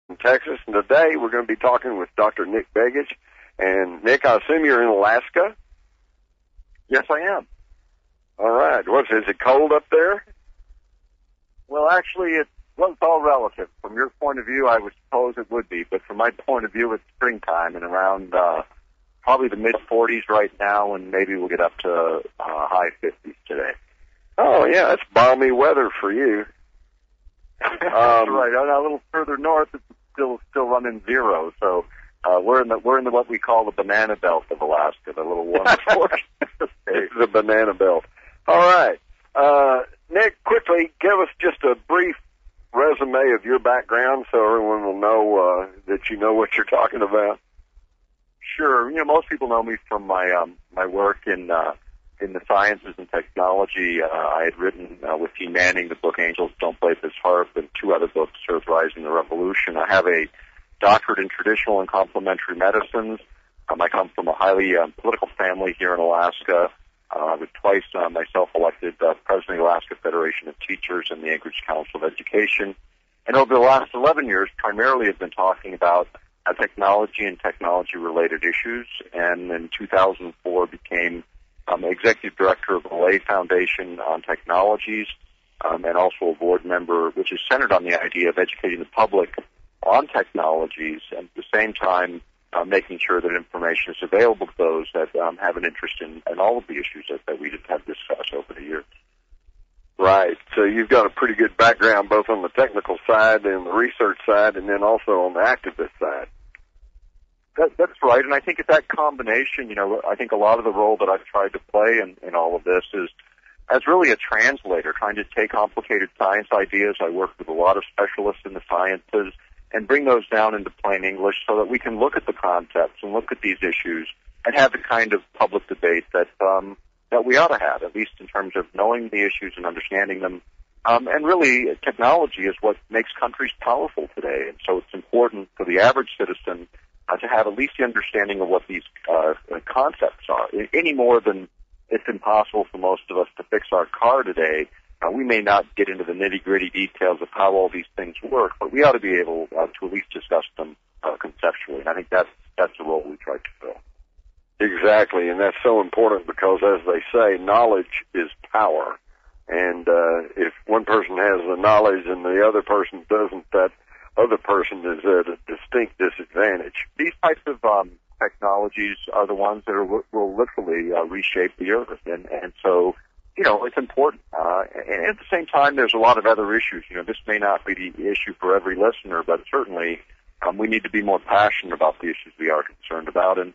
in Texas, and today we're going to be talking with Dr. Nick Begich. And Nick, I assume you're in Alaska? Yes, I am. All right. Is it cold up there? Well, actually, it's all relative. From your point of view, I would suppose it would be, but from my point of view, it's springtime and around probably the mid-40s right now, and maybe we'll get up to high 50s today. Oh, yeah, that's balmy weather for you. That's right. A little further north, it's still running zero, so we're in the what we call the banana belt of Alaska, the little warmer portion. It's the banana belt. All right. Nick, quickly, give us just a brief resume of your background so everyone will know that you know what you're talking about. Sure. Most people know me from my work in the sciences and technology. I had written with T. Manning the book Angels Don't Play This HAARP and two other books, Earthrising the Revolution. I have a doctorate in traditional and complementary medicines. I come from a highly political family here in Alaska. I was twice myself elected president of the Alaska Federation of Teachers and the Anchorage Council of Education. And over the last 11 years, primarily have been talking about technology and technology-related issues. And in 2004, became executive director of the Lay Foundation on Technologies, and also a board member, which is centered on the idea of educating the public on technologies, and at the same time making sure that information is available to those that have an interest in all of the issues that we have discussed over the years. Right. So you've got a pretty good background both on the technical side and the research side, and then also on the activist side. That's right, and I think it's that combination. I think a lot of the role that I've tried to play in all of this is as really a translator, trying to take complicated science ideas. I work with a lot of specialists in the sciences and bring those down into plain English so that we can look at the concepts and look at these issues and have the kind of public debate that we ought to have, at least in terms of knowing the issues and understanding them. And really, technology is what makes countries powerful today, and so it's important for the average citizen to have at least the understanding of what these concepts are. Any more than it's impossible for most of us to fix our car today, we may not get into the nitty-gritty details of how all these things work, but we ought to be able to at least discuss them conceptually. And I think that's the role we try to fill. Exactly, and that's so important because, as they say, knowledge is power. And if one person has the knowledge and the other person doesn't, that other person is at a distinct disadvantage. These types of technologies are the ones that will literally reshape the earth, and so it's important. And at the same time, there's a lot of other issues. This may not be the issue for every listener, but certainly we need to be more passionate about the issues we are concerned about and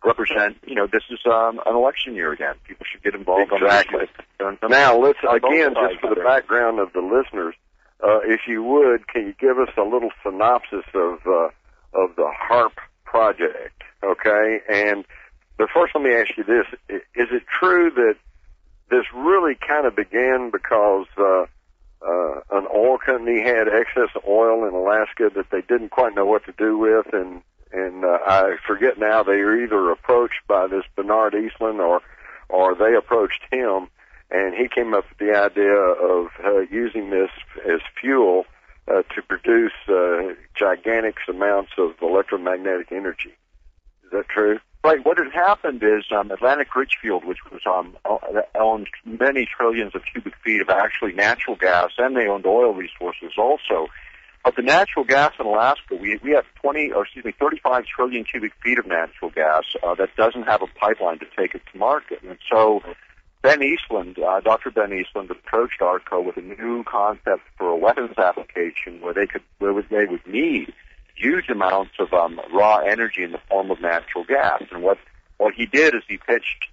represent. This is an election year again. People should get involved. Exactly. Now, let's again, just for the background of the listeners. If you would, can you give us a little synopsis of the HAARP project, okay? But first, let me ask you this. Is it true that this really kind of began because an oil company had excess oil in Alaska that they didn't quite know what to do with, and I forget now, they were either approached by this Bernard Eastland or they approached him, and he came up with the idea of using this as fuel to produce gigantic amounts of electromagnetic energy. Is that true? Right. What had happened is Atlantic Richfield, which was owned many trillions of cubic feet of actually natural gas, and they owned oil resources also. But the natural gas in Alaska, we have 35 trillion cubic feet of natural gas that doesn't have a pipeline to take it to market. And so Ben Eastland, Dr. Ben Eastland, approached ARCO with a new concept for a weapons application where they would need huge amounts of raw energy in the form of natural gas. And what he did is he pitched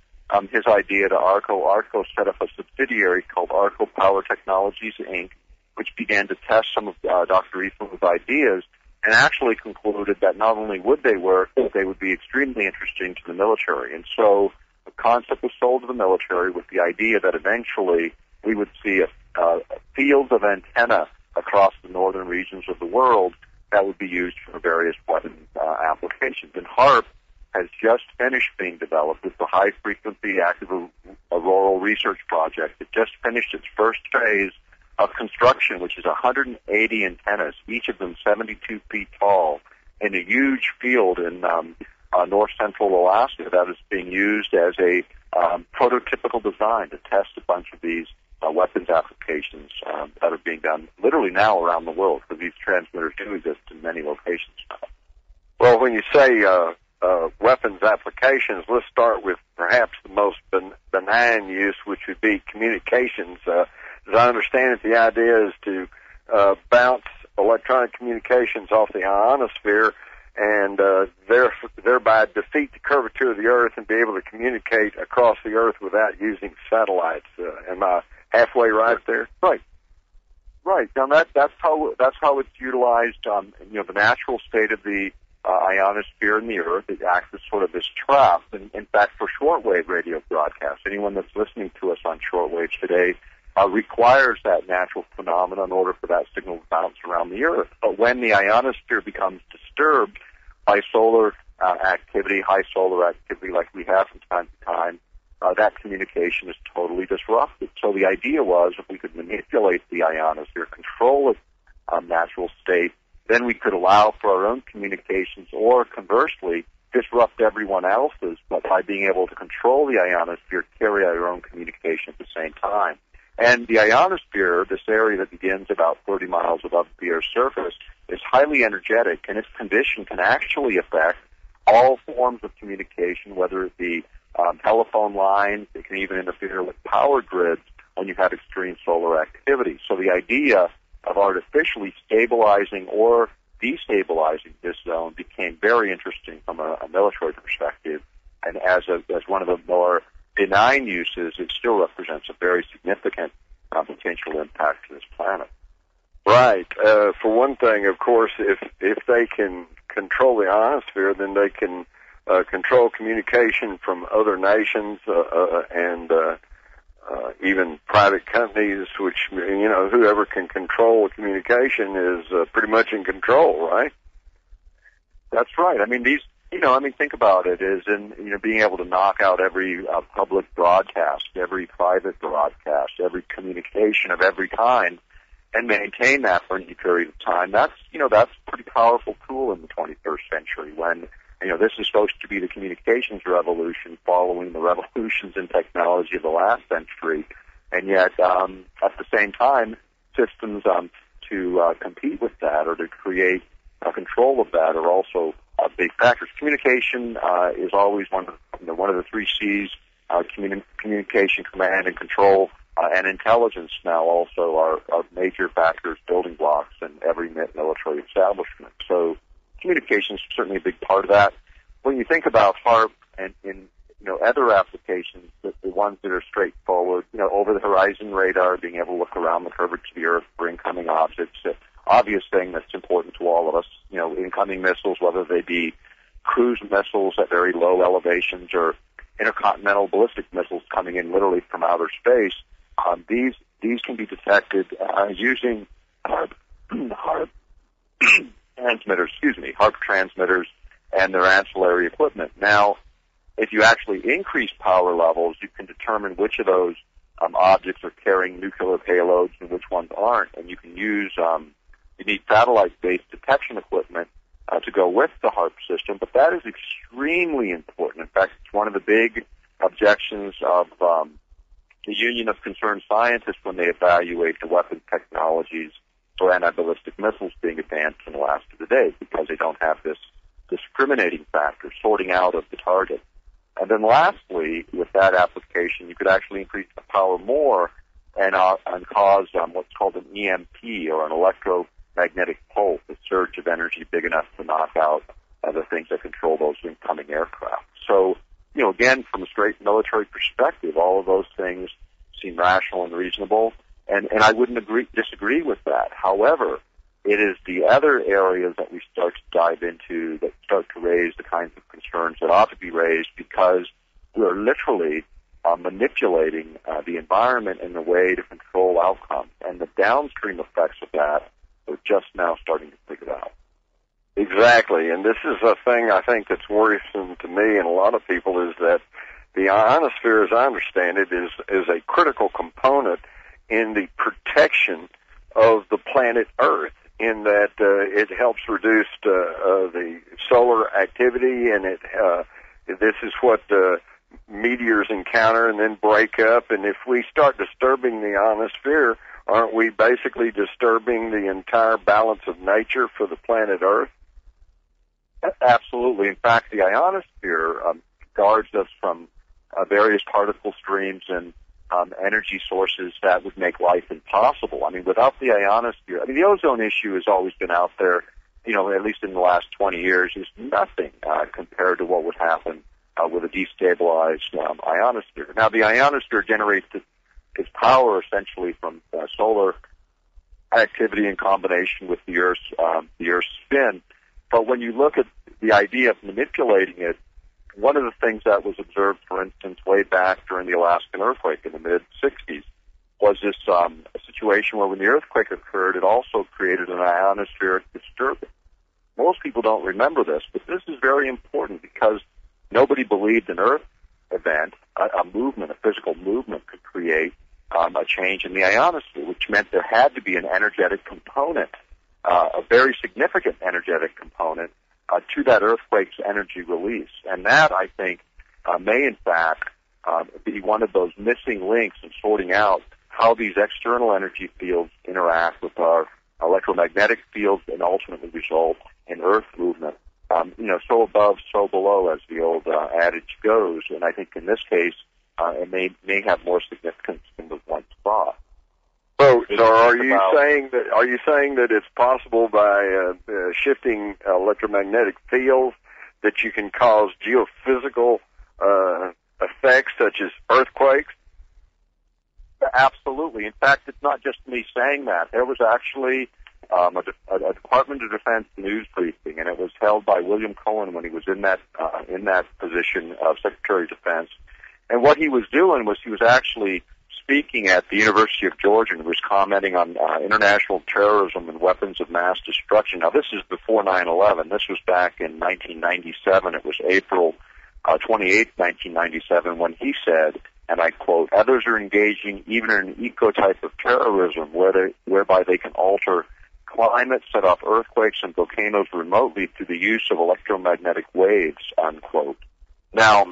his idea to ARCO. ARCO set up a subsidiary called ARCO Power Technologies, Inc., which began to test some of Dr. Eastland's ideas and actually concluded that not only would they work, but they would be extremely interesting to the military. And so the concept was sold to the military with the idea that eventually we would see a field of antenna across the northern regions of the world that would be used for various weapon applications. And HAARP has just finished being developed. It's the High-Frequency Active Auroral Research Project. It just finished its first phase of construction, which is 180 antennas, each of them 72 feet tall, in a huge field in north central Alaska that is being used as a prototypical design to test a bunch of these weapons applications that are being done literally now around the world, because these transmitters do exist in many locations now. Well, when you say weapons applications, let's start with perhaps the most benign use, which would be communications. As I understand it, the idea is to bounce electronic communications off the ionosphere and thereby defeat the curvature of the Earth and be able to communicate across the Earth without using satellites. Am I halfway right there? Right. Now that's how it's utilized. The natural state of the ionosphere in the Earth, it acts as sort of this trap. And in fact, for shortwave radio broadcasts, anyone that's listening to us on shortwave today requires that natural phenomenon in order for that signal to bounce around the Earth. But when the ionosphere becomes disturbed by solar activity, high solar activity like we have from time to time, that communication is totally disrupted. So the idea was if we could manipulate the ionosphere, control its natural state, then we could allow for our own communications, or conversely, disrupt everyone else's, but by being able to control the ionosphere, carry out our own communication at the same time. And the ionosphere, this area that begins about 30 miles above the Earth's surface, is highly energetic, and its condition can actually affect all forms of communication, whether it be telephone lines. It can even interfere with power grids when you have extreme solar activity. So the idea of artificially stabilizing or destabilizing this zone became very interesting from a military perspective, and as one of the more benign uses, it still represents a very significant potential impact to this planet. Right. For one thing, of course, if they can control the ionosphere, then they can control communication from other nations and even private companies, which, whoever can control communication is pretty much in control, right? That's right. Think about it, is being able to knock out every public broadcast, every private broadcast, every communication of every kind, and maintain that for any period of time. That's a pretty powerful tool in the 21st century when, this is supposed to be the communications revolution following the revolutions in technology of the last century. And yet, at the same time, systems to compete with that or to create control of that are also big factors. Communication is always one of the three C's. Communication, command, and control, and intelligence now also are major factors, building blocks in every military establishment. So communication is certainly a big part of that. When you think about HAARP and in other applications, the ones that are straightforward, over the horizon radar, being able to look around the curvature of the Earth for incoming objects, obvious thing that's important to all of us, incoming missiles, whether they be cruise missiles at very low elevations or intercontinental ballistic missiles coming in literally from outer space. These can be detected using HAARP transmitters and their ancillary equipment. Now, if you actually increase power levels, you can determine which of those objects are carrying nuclear payloads and which ones aren't, and you can use you need satellite-based detection equipment to go with the HAARP system, but that is extremely important. In fact, it's one of the big objections of the Union of Concerned Scientists when they evaluate the weapon technologies for anti-ballistic missiles being advanced in the last of the day, because they don't have this discriminating factor, sorting out of the target. And then lastly, with that application, you could actually increase the power more and cause what's called an EMP, or an electromagnetic pulse, a surge of energy big enough to knock out the things that control those incoming aircraft. So, again, from a straight military perspective, all of those things seem rational and reasonable, and I wouldn't disagree with that. However, it is the other areas that we start to dive into that start to raise the kinds of concerns that ought to be raised, because we're literally manipulating the environment in a way to control outcomes, and the downstream effects of that we're just now starting to figure out. Exactly, and this is a thing I think that's worrisome to me and a lot of people, is that the ionosphere, as I understand it, is a critical component in the protection of the planet Earth, in that it helps reduce the solar activity, and this is what meteors encounter and then break up. And if we start disturbing the ionosphere, aren't we basically disturbing the entire balance of nature for the planet Earth? Absolutely. In fact, the ionosphere guards us from various particle streams and energy sources that would make life impossible. I mean, without the ionosphere, the ozone ionosphere has always been out there, at least in the last 20 years, is nothing compared to what would happen with a destabilized ionosphere. Now, the ionosphere generates its power essentially from solar activity in combination with the Earth's spin. But when you look at the idea of manipulating it, one of the things that was observed, for instance, way back during the Alaskan earthquake in the mid-'60s, was this a situation where when the earthquake occurred, it also created an ionospheric disturbance. Most people don't remember this, but this is very important because nobody believed an Earth event, a movement, a physical movement, could create a change in the ionosphere, which meant there had to be an energetic component, a very significant energetic component, to that earthquake's energy release. And that, I think, may in fact be one of those missing links in sorting out how these external energy fields interact with our electromagnetic fields and ultimately result in Earth movement. So above, so below, as the old adage goes. And I think in this case, it may have more significance than was once thought. So are you saying that it's possible by shifting electromagnetic fields that you can cause geophysical effects such as earthquakes? Absolutely. In fact, it's not just me saying that. There was actually a Department of Defense news briefing, and it was held by William Cohen when he was in that position of Secretary of Defense. And what he was doing was he was actually speaking at the University of Georgia and was commenting on international terrorism and weapons of mass destruction. Now, this is before 9/11. This was back in 1997. It was April 28, 1997, when he said, and I quote, "Others are engaging even in an eco-type of terrorism whereby they can alter climate, set off earthquakes and volcanoes remotely through the use of electromagnetic waves," unquote. Now,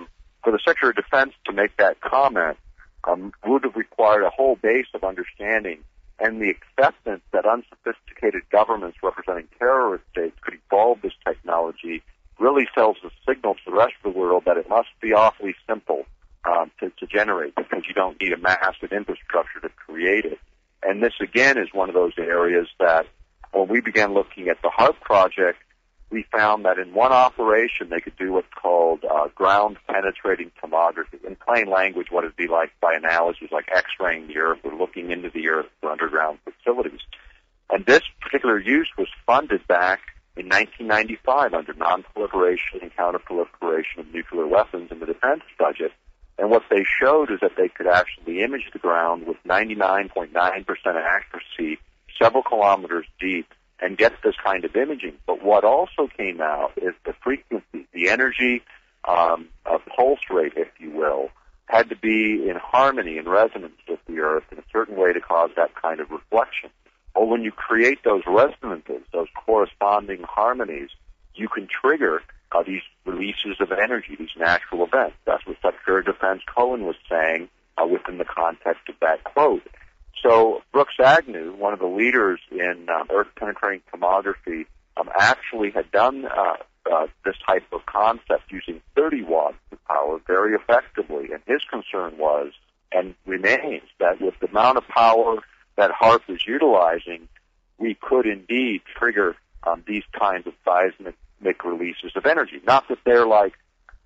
for the Secretary of Defense to make that comment would have required a whole base of understanding and the acceptance that unsophisticated governments representing terrorist states could evolve this technology really sells a signal to the rest of the world that it must be awfully simple to generate, because you don't need a massive infrastructure to create it. And this, again, is one of those areas that when we began looking at the HAARP project, we found that in one operation they could do what's called ground-penetrating tomography. In plain language, what it would be like by analogy is like X-raying the Earth or looking into the Earth for underground facilities. And this particular use was funded back in 1995 under non-proliferation and counter-proliferation of nuclear weapons in the defense budget. And what they showed is that they could actually image the ground with 99.9% accuracy, several kilometers deep, and get this kind of imaging. But what also came out is the frequency, the energy pulse rate, if you will, had to be in harmony and resonance with the Earth in a certain way to cause that kind of reflection. Well, when you create those resonances, those corresponding harmonies, you can trigger these releases of energy, these natural events. That's what Secretary of Defense Cohen was saying within the context of that quote. So Brooks Agnew, one of the leaders in earth-penetrating tomography, actually had done this type of concept using 30 watts of power very effectively. And his concern was, and remains, that with the amount of power that HAARP is utilizing, we could indeed trigger these kinds of seismic releases of energy. Not that they're like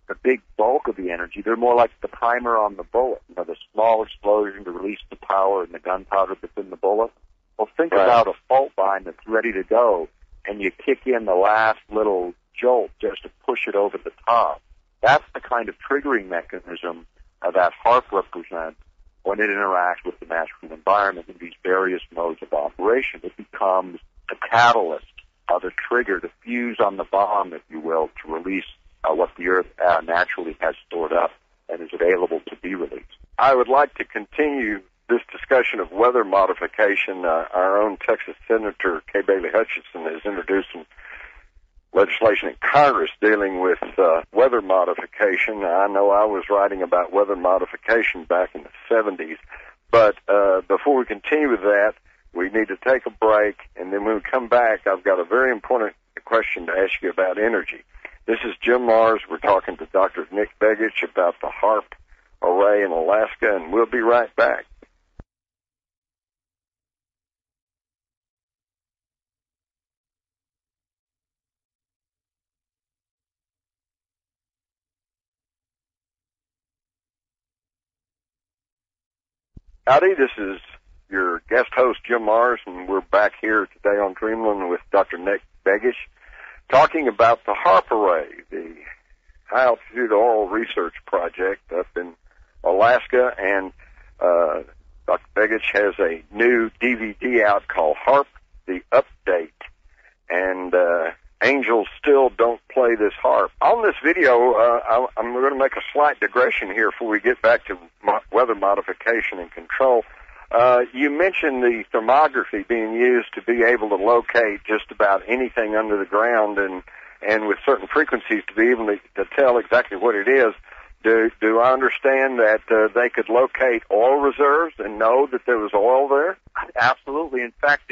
the big bulk of the energy, they're more like the primer on the bullet, the small explosion to release the power and the gunpowder that's in the bullet. Well, think about a fault line that's ready to go, and you kick in the last little jolt just to push it over the top. That's the kind of triggering mechanism that HAARP represents when it interacts with the natural environment in these various modes of operation. It becomes the catalyst, the trigger, the fuse on the bomb, if you will, to release what the Earth naturally has stored up and is available to be released. I would like to continue this discussion of weather modification, our own Texas Senator Kay Bailey Hutchinson has introduced some legislation in Congress dealing with weather modification. I know I was writing about weather modification back in the 70s, but before we continue with that, we need to take a break, and then when we come back, I've got a very important question to ask you about energy. This is Jim Mars. We're talking to Dr. Nick Begich about the HAARP array in Alaska, and we'll be right back. Howdy, this is your guest host, Jim Mars, and we're back here today on Dreamland with Dr. Nick Begich, talking about the HAARP array, the High Altitude Auroral Research Project up in Alaska, and Dr. Begich has a new DVD out called HAARP, The Update, and Angels Still Don't Play This HAARP. On this video, I'm going to make a slight digression here before we get back to weather modification and control. You mentioned the thermography being used to be able to locate just about anything under the ground and with certain frequencies to be able to tell exactly what it is. Do I understand that they could locate oil reserves and know that there was oil there? Absolutely. In fact,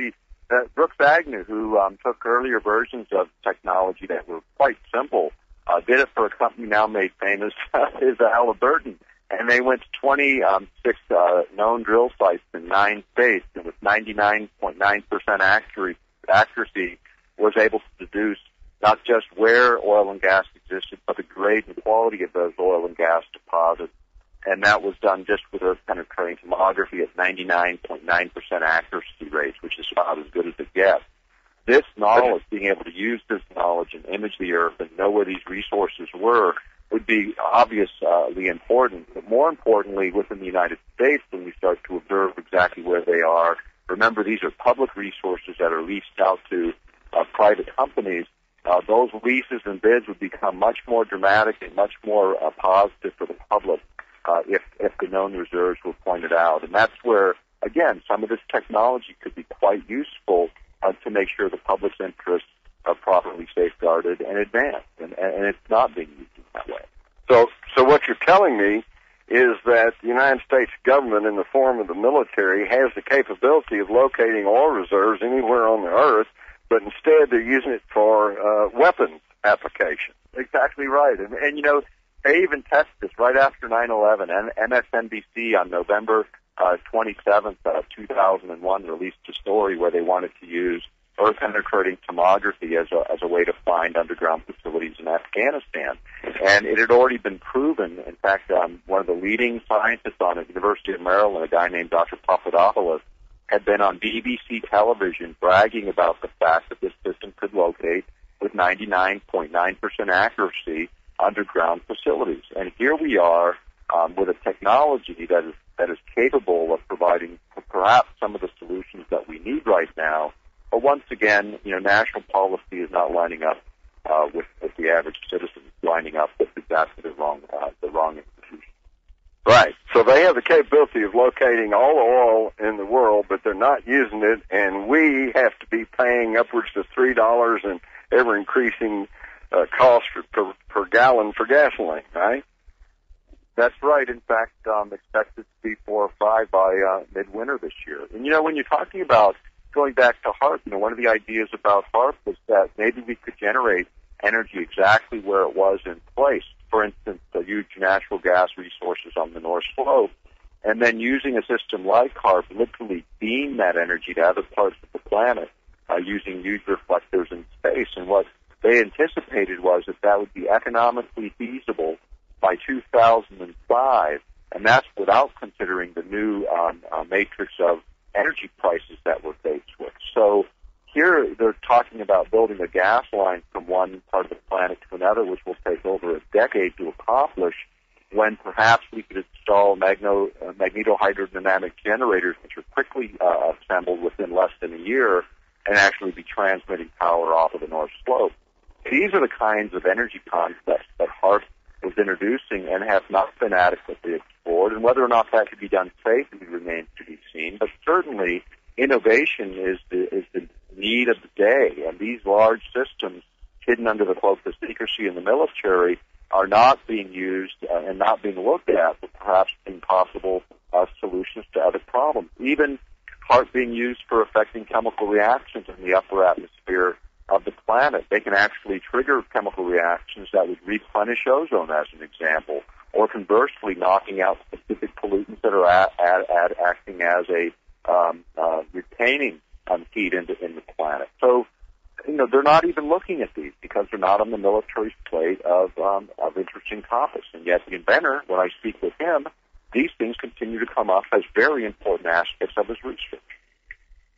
Brooks Agnew, who took earlier versions of technology that were quite simple, did it for a company now made famous, is Halliburton. And they went to 26 known drill sites in 9 states, and with 99.9% accuracy, was able to deduce not just where oil and gas existed, but the grade and quality of those oil and gas deposits. And that was done just with earth penetrating tomography at 99.9% accuracy rates, which is about as good as it gets. This knowledge, being able to use this knowledge and image the earth and know where these resources were, would be obviously important. But more importantly, within the United States, when we start to observe exactly where they are, remember these are public resources that are leased out to private companies. Those leases and bids would become much more dramatic and much more positive for the public if the known reserves were pointed out. And that's where, again, some of this technology could be quite useful to make sure the public's interests are properly safeguarded and advanced. And it's not being used in that way. So what you're telling me is that the United States government, in the form of the military, has the capability of locating oil reserves anywhere on the earth, but instead they're using it for weapons application. Exactly right. And you know, they even tested this right after 9/11. And MSNBC on November 27th, 2001, released a story where they wanted to use earth-penetrating tomography as a way to find underground facilities in Afghanistan. And it had already been proven. In fact, one of the leading scientists on it, University of Maryland, a guy named Dr. Papadopoulos, had been on BBC television bragging about the fact that this system could locate with 99.9% accuracy underground facilities. And here we are with a technology that is capable of providing perhaps some of the solutions that we need right now. But once again, you know, national policy is not lining up with the average citizen. It's lining up with exactly the wrong institution. Right. So they have the capability of locating all the oil in the world, but they're not using it, and we have to be paying upwards to $3 and ever increasing cost per gallon for gasoline, right? That's right. In fact, expected to be 4 or 5 by midwinter this year. And you know, when you're talking about going back to HAARP, you know, one of the ideas about HAARP was that maybe we could generate energy exactly where it was in place. For instance, the huge natural gas resources on the North Slope, and then using a system like HAARP, literally beam that energy to other parts of the planet using huge reflectors in space. And what they anticipated was that would be economically feasible by 2005, and that's without considering the new matrix of energy prices that we're faced with. So here they're talking about building a gas line from one part of the planet to another, which will take over a decade to accomplish, when perhaps we could install magnetohydrodynamic generators, which are quickly assembled within less than a year, and actually be transmitting power off of the North Slope. These are the kinds of energy concepts that HAARP was introducing and have not been adequately explored, and whether or not that could be done safely remains to be seen, but certainly innovation is the need of the day, and these large systems hidden under the cloak of secrecy in the military are not being used and not being looked at, but perhaps being possible solutions to other problems. Even HAARP being used for affecting chemical reactions in the upper atmosphere of the planet. They can actually trigger chemical reactions that would replenish ozone, as an example, or conversely knocking out specific pollutants that are acting as a retaining heat in the planet. So, they're not even looking at these because they're not on the military's plate of interesting topics. And yet the inventor, when I speak with him, these things continue to come up as very important aspects of his research.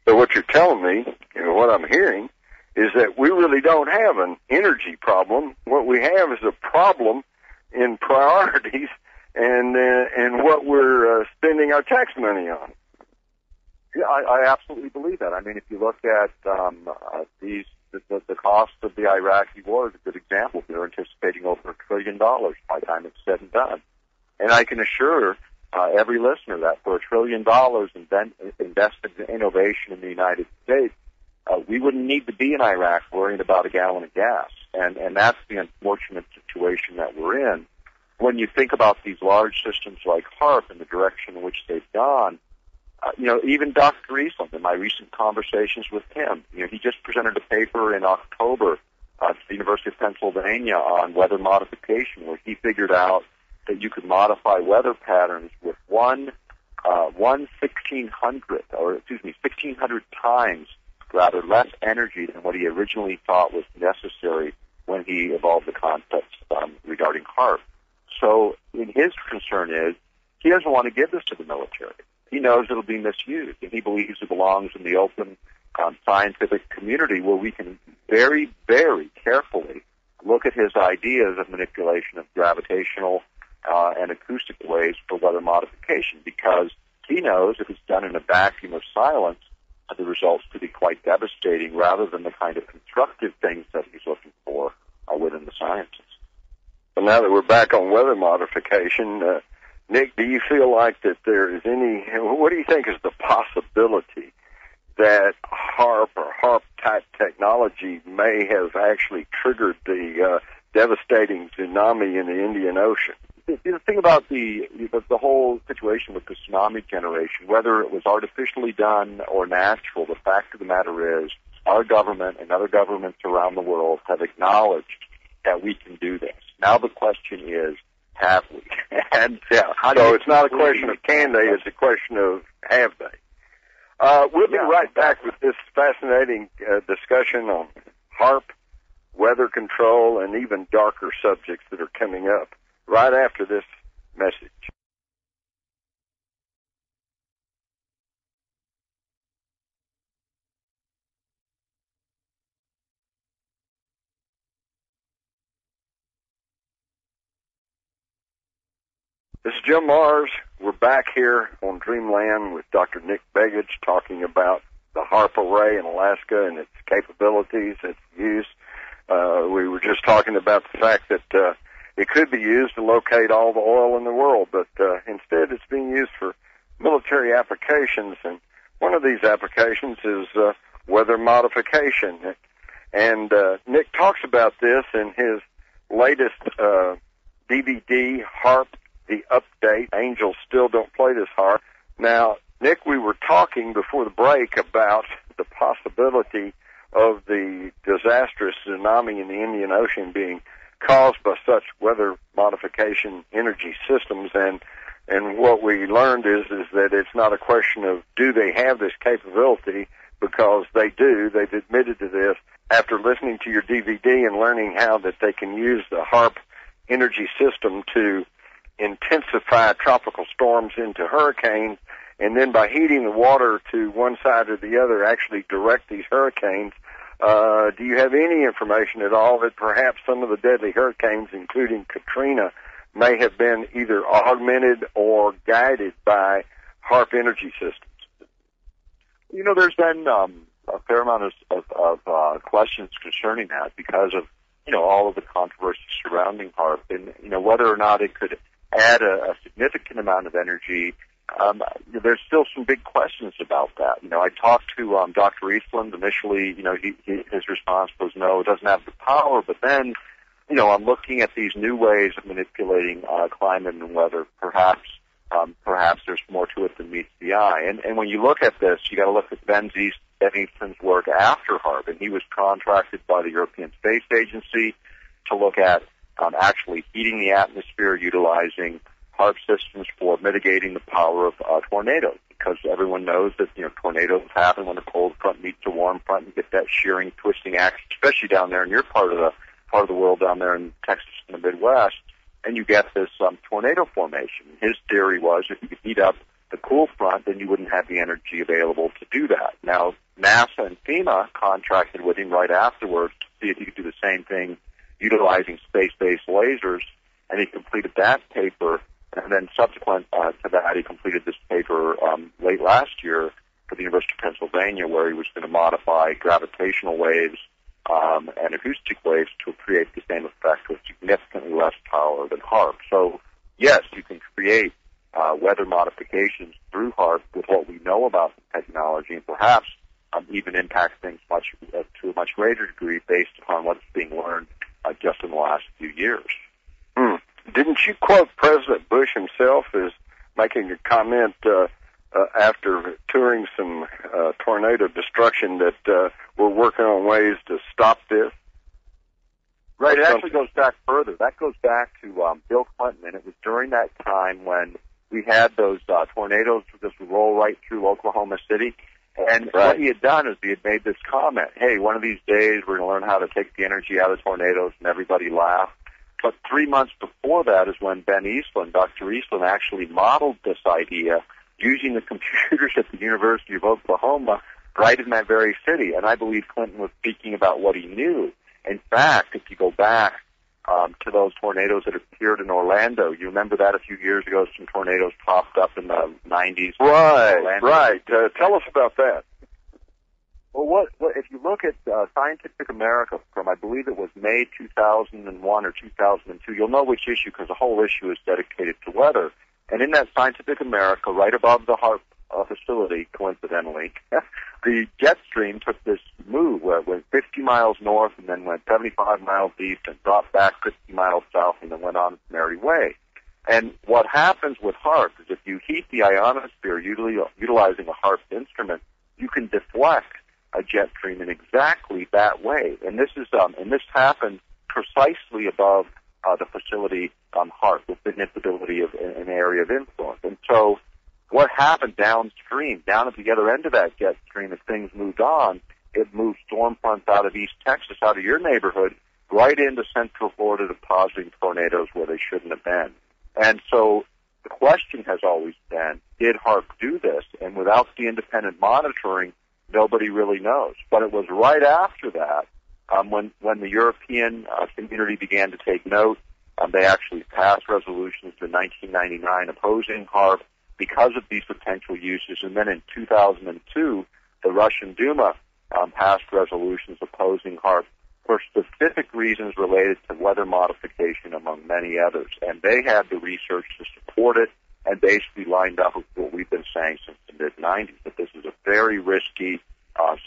So what you're telling me, what I'm hearing, is that we really don't have an energy problem. What we have is a problem in priorities and what we're spending our tax money on. Yeah, I absolutely believe that. I mean, if you look at the cost of the Iraqi war is a good example. They're anticipating over $1 trillion by the time it's said and done. And I can assure every listener that for $1 trillion invested in innovation in the United States, we wouldn't need to be in Iraq worrying about a gallon of gas. And that's the unfortunate situation that we're in. When you think about these large systems like HAARP and the direction in which they've gone, even Dr. Eastland, in my recent conversations with him, he just presented a paper in October to the University of Pennsylvania on weather modification, where he figured out that you could modify weather patterns with 1/1600 times rather less energy than what he originally thought was necessary when he evolved the concepts regarding HAARP. So his concern is he doesn't want to give this to the military. He knows it'll be misused, and he believes it belongs in the open scientific community where we can very, very carefully look at his ideas of manipulation of gravitational and acoustic waves for weather modification, because he knows if it's done in a vacuum of silence, the results could be quite devastating rather than the kind of constructive things that he's looking for within the sciences. Well, now that we're back on weather modification, Nick, do you feel like that there is what do you think is the possibility that HAARP or HAARP-type technology may have actually triggered the devastating tsunami in the Indian Ocean? The thing about the whole situation with the tsunami generation, whether it was artificially done or natural, the fact of the matter is our government and other governments around the world have acknowledged that we can do this. Now the question is, have we? And so it's not a question of can they, it's a question of have they. We'll be right back with this fascinating discussion on HAARP, weather control, and even darker subjects that are coming up right after this message. This is Jim Mars. We're back here on Dreamland with Dr. Nick Begich talking about the HAARP array in Alaska and its capabilities, its use. We were just talking about the fact that it could be used to locate all the oil in the world, but instead it's being used for military applications, and one of these applications is weather modification. And Nick talks about this in his latest DVD, HAARP, the update. Angels still don't play this HAARP. Now, Nick, we were talking before the break about the possibility of the disastrous tsunami in the Indian Ocean being caused by such weather modification energy systems, and what we learned is that it's not a question of do they have this capability, because they do. They've admitted to this after listening to your DVD and learning how that they can use the HAARP energy system to intensify tropical storms into hurricanes, and then by heating the water to one side or the other, actually direct these hurricanes. Do you have any information at all that perhaps some of the deadly hurricanes, including Katrina, may have been either augmented or guided by HAARP energy systems? There's been a fair amount of questions concerning that because of, all of the controversy surrounding HAARP and, whether or not it could add a significant amount of energy there's still some big questions about that. I talked to Dr. Eastland. Initially, his response was no, it doesn't have the power. But then, I'm looking at these new ways of manipulating climate and weather. Perhaps there's more to it than meets the eye. And when you look at this, you got to look at Ben Eastland's work after HAARP, and he was contracted by the European Space Agency to look at actually heating the atmosphere utilizing HAARP systems for mitigating the power of tornadoes, because everyone knows that tornadoes happen when a cold front meets a warm front. You get that shearing, twisting action, especially down there in your part of the world, down there in Texas and the Midwest, and you get this tornado formation. His theory was if you could heat up the cool front, then you wouldn't have the energy available to do that. Now, NASA and FEMA contracted with him right afterwards to see if he could do the same thing utilizing space-based lasers, and he completed that paper. And then subsequent to that, he completed this paper late last year for the University of Pennsylvania, where he was going to modify gravitational waves and acoustic waves to create the same effect with significantly less power than HAARP. So, yes, you can create weather modifications through HAARP with what we know about the technology, and perhaps even impact things to a much greater degree based upon what's being learned just in the last few years. Didn't you quote President Bush himself as making a comment after touring some tornado destruction that we're working on ways to stop this? Right, it actually goes back further. That goes back to Bill Clinton, and it was during that time when we had those tornadoes just roll right through Oklahoma City. And right. What he had done is he had made this comment, hey, one of these days we're going to learn how to take the energy out of tornadoes, and everybody laughed. But 3 months before that is when Ben Eastland, Dr. Eastland, actually modeled this idea using the computers at the University of Oklahoma right in that very city. And I believe Clinton was speaking about what he knew. In fact, if you go back to those tornadoes that appeared in Orlando, you remember that a few years ago, some tornadoes popped up in the 90s. Right. Tell us about that. Well, what if you look at Scientific America from, I believe it was May 2001 or 2002, you'll know which issue because the whole issue is dedicated to weather. And in that Scientific America, right above the HAARP facility, coincidentally, the jet stream took this move where it went 50 miles north and then went 75 miles east and dropped back 50 miles south and then went on its merry way. And what happens with HAARP is if you heat the ionosphere utilizing a HAARP instrument, you can deflect a jet stream in exactly that way. And this is happened precisely above the facility HAARP with manipulability of an area of influence. And so what happened downstream, down at the other end of that jet stream, as things moved on, it moved storm fronts out of East Texas, out of your neighborhood, right into Central Florida, depositing tornadoes where they shouldn't have been. And so the question has always been, did HAARP do this? And without the independent monitoring, nobody really knows. But it was right after that, when the European community began to take note, they actually passed resolutions in 1999 opposing HAARP because of these potential uses. And then in 2002, the Russian Duma passed resolutions opposing HAARP for specific reasons related to weather modification, among many others. And they had the research to support it and basically lined up with what we've been saying since the mid-'90s, that this is a very risky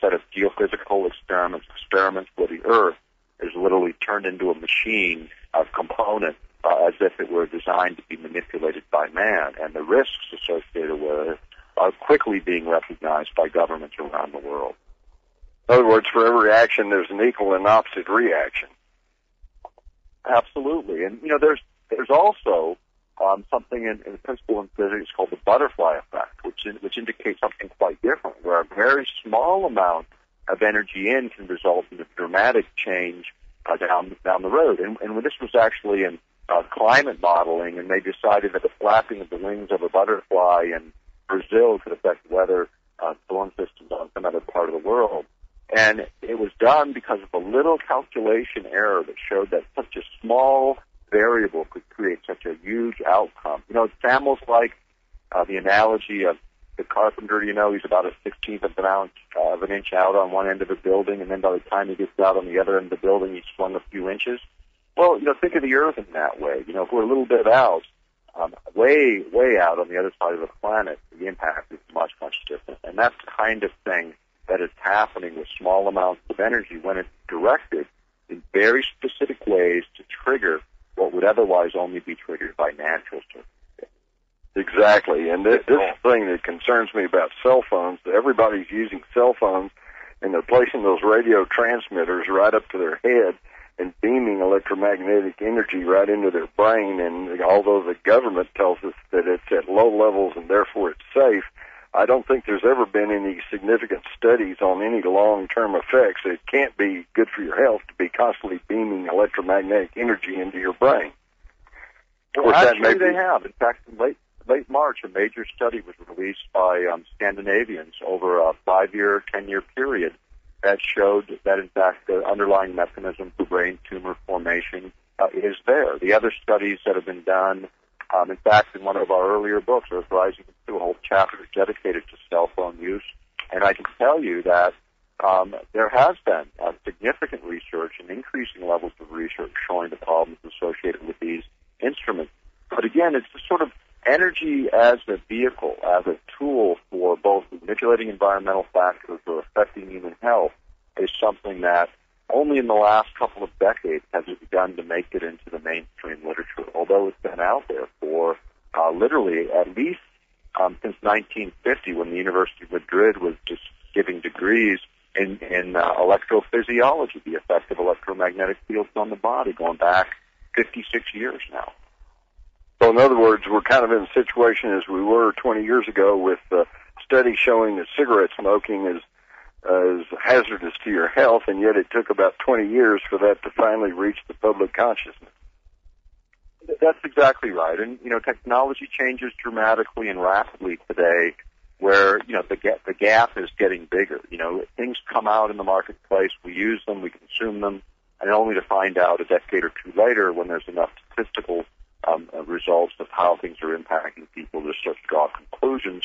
set of geophysical experiments where the Earth is literally turned into a machine of components as if it were designed to be manipulated by man. And the risks associated with it are quickly being recognized by governments around the world. In other words, for every action, there's an equal and opposite reaction. Absolutely. And, there's also something in principle in physics called the butterfly effect, which indicates something quite different, where a very small amount of energy in can result in a dramatic change down the road. And this was actually in climate modeling, and they decided that the flapping of the wings of a butterfly in Brazil could affect weather storm systems on some other part of the world. And it was done because of a little calculation error that showed that such a small variable could create such a huge outcome. It's almost like the analogy of the carpenter, he's about a 16th of an inch out on one end of a building, and then by the time he gets out on the other end of the building, he's swung a few inches. Well, think of the Earth in that way. If we're a little bit out, way out on the other side of the planet, the impact is much, much different. And that's the kind of thing that is happening with small amounts of energy when it's directed in very specific ways to trigger what would otherwise only be triggered by natural circumstances. Exactly. And this thing that concerns me about cell phones, everybody's using cell phones, and they're placing those radio transmitters right up to their head and beaming electromagnetic energy right into their brain. And although the government tells us that it's at low levels and therefore it's safe, I don't think there's ever been any significant studies on any long-term effects. It can't be good for your health to be constantly beaming electromagnetic energy into your brain. Well, actually, they have. In fact, in late March, a major study was released by Scandinavians over a 5-year, 10-year period that showed that, in fact, the underlying mechanism for brain tumor formation is there. The other studies that have been done, in fact, in one of our earlier books, Earth Rising, a whole chapter dedicated to cell phone use, and I can tell you that there has been significant research and increasing levels of research showing the problems associated with these instruments. But again, it's the sort of energy as a vehicle, as a tool for both manipulating environmental factors or affecting human health is something that only in the last couple of decades has it begun to make it into the mainstream literature, although it's been out there for literally at least since 1950, when the University of Madrid was just giving degrees in electrophysiology, the effect of electromagnetic fields on the body, going back 56 years now. So in other words, we're kind of in a situation as we were 20 years ago with studies showing that cigarette smoking is hazardous to your health, and yet it took about 20 years for that to finally reach the public consciousness. That's exactly right. And, technology changes dramatically and rapidly today where, the gap is getting bigger. Things come out in the marketplace, we use them, we consume them, and only to find out a decade or two later when there's enough statistical results of how things are impacting people to start to draw conclusions.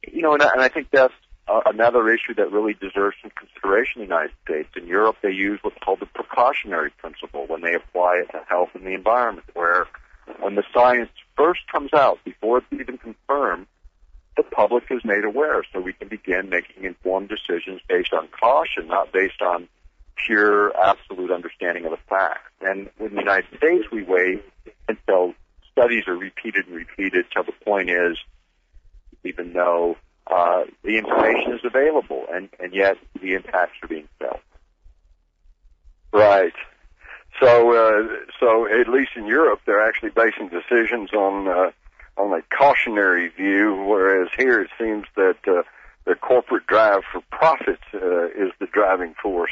And I think that's another issue that really deserves some consideration in the United States. In Europe, they use what's called the precautionary principle when they apply it to health and the environment, where when the science first comes out, before it's even confirmed, the public is made aware so we can begin making informed decisions based on caution, not based on pure, absolute understanding of the facts. And in the United States, we wait until studies are repeated and repeated till the point is, even though the information is available, and yet the impacts are being felt. Right. So at least in Europe, they're actually basing decisions on a cautionary view, whereas here it seems that the corporate drive for profits is the driving force.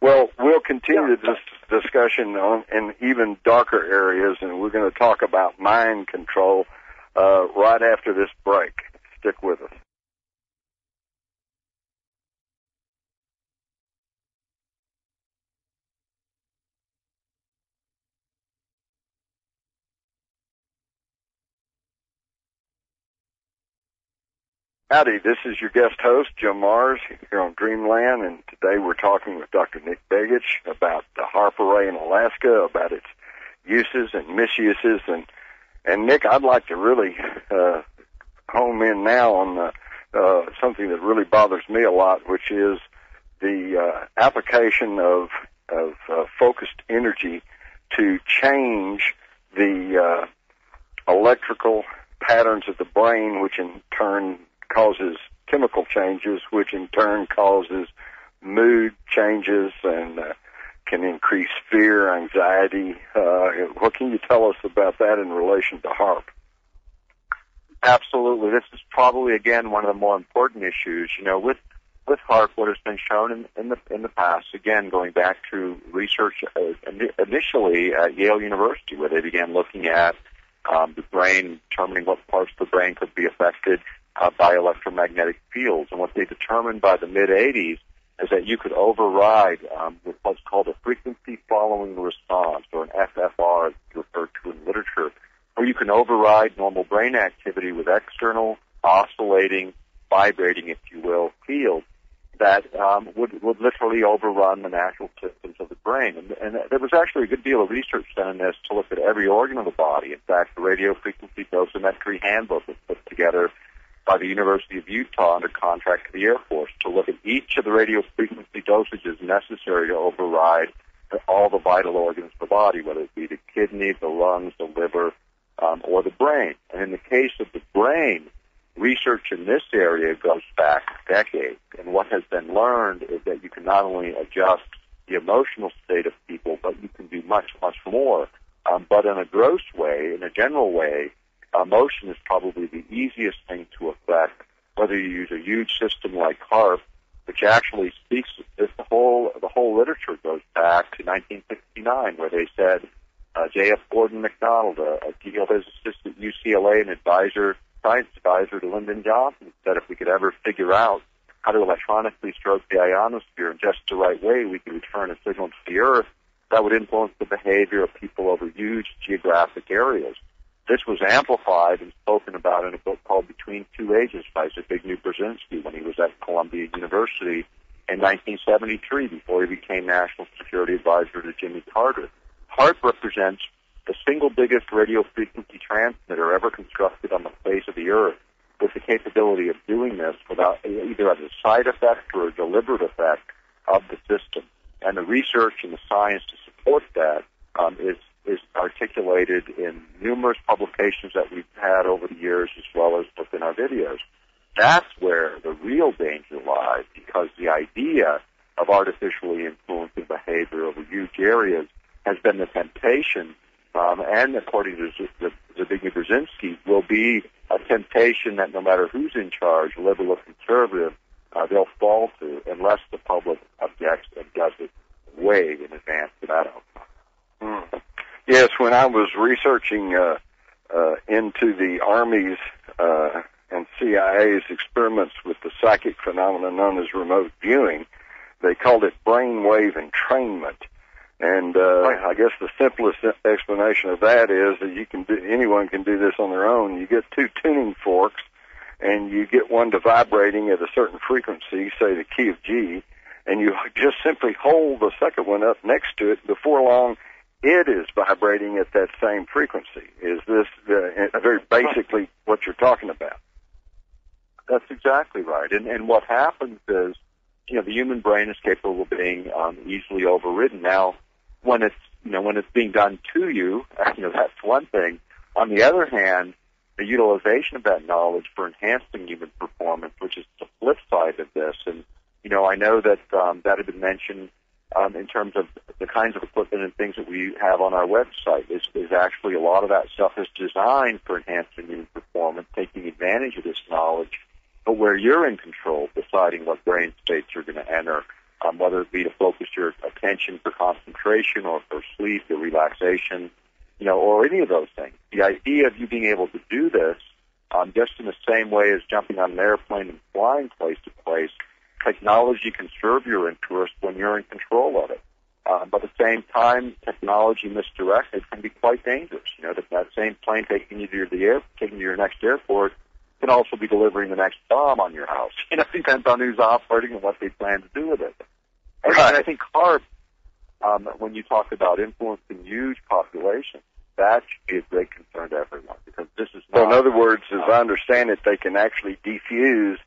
Well, we'll continue this discussion in even darker areas, and we're going to talk about mind control right after this break. Stick with us. Howdy, this is your guest host, Jim Mars, here on Dreamland, and today we're talking with Dr. Nick Begich about the HAARP array in Alaska, about its uses and misuses. And Nick, I'd like to really home in now on something that really bothers me a lot, which is the application of focused energy to change the electrical patterns of the brain, which in turn causes chemical changes, which in turn causes mood changes and can increase fear, anxiety. What can you tell us about that in relation to HAARP? Absolutely. This is probably, again, one of the more important issues. With HAARP, what has been shown in the past, again, going back to research initially at Yale University, where they began looking at the brain, determining what parts of the brain could be affected by electromagnetic fields. And what they determined by the mid-'80s is that you could override with what's called a frequency following response, or an FFR, as referred to in literature, where you can override normal brain activity with external, oscillating, vibrating, if you will, fields that would literally overrun the natural systems of the brain. And there was actually a good deal of research done in this to look at every organ of the body. In fact, the radio frequency dosimetry handbook was put together by the University of Utah under contract to the Air Force to look at each of the radio frequency dosages necessary to override all the vital organs of the body, whether it be the kidney, the lungs, the liver, or the brain. And in the case of the brain, research in this area goes back decades. And what has been learned is that you can not only adjust the emotional state of people, but you can do much, much more. But in a gross way, in a general way, emotion is probably the easiest thing to affect, whether you use a huge system like HAARP, which actually speaks, the whole literature goes back to 1969, where they said, J.F. Gordon MacDonald, a geophysicist at UCLA and science advisor to Lyndon Johnson, said if we could ever figure out how to electronically stroke the ionosphere in just the right way, we could return a signal to the Earth that would influence the behavior of people over huge geographic areas. This was amplified and spoken about in a book called Between Two Ages by Zbigniew Brzezinski when he was at Columbia University in 1973 before he became National Security Advisor to Jimmy Carter. HAARP represents the single biggest radio frequency transmitter ever constructed on the face of the Earth, with the capability of doing this without either as a side effect or a deliberate effect of the system. And the research and the science to support that is articulated in numerous publications that we've had over the years, as well as within our videos. That's where the real danger lies, because the idea of artificially influencing behavior over huge areas has been the temptation, and according to Zbigniew Brzezinski, will be a temptation that no matter who's in charge, liberal or conservative, they'll fall to unless the public objects and does it way in advance of that outcome. Yes, when I was researching into the Army's and CIA's experiments with the psychic phenomenon known as remote viewing, they called it brainwave entrainment. And I guess the simplest explanation of that is that anyone can do this on their own. You get two tuning forks, and you get one to vibrating at a certain frequency, say the key of G, and you just simply hold the second one up next to it. Before long, it is vibrating at that same frequency. Is this very basically what you're talking about? That's exactly right. And what happens is, the human brain is capable of being easily overridden. Now, when it's being done to you, that's one thing. On the other hand, the utilization of that knowledge for enhancing human performance, which is the flip side of this, and I know that that had been mentioned in terms of the kinds of equipment and things that we have on our website. Is actually a lot of that stuff is designed for enhancing human performance, taking advantage of this knowledge, but where you're in control, deciding what brain states you're going to enter, whether it be to focus your attention for concentration or for sleep or relaxation, or any of those things. The idea of you being able to do this just in the same way as jumping on an airplane and flying place to place, technology can serve your interest when you're in control of it. But at the same time, technology misdirected can be quite dangerous. That same plane taking you to your next airport can also be delivering the next bomb on your house. It depends on who's operating and what they plan to do with it. And I think HAARP, when you talk about influencing huge populations, that should be a great concern to everyone, because this is not... So in other words, as I understand it, they can actually diffuse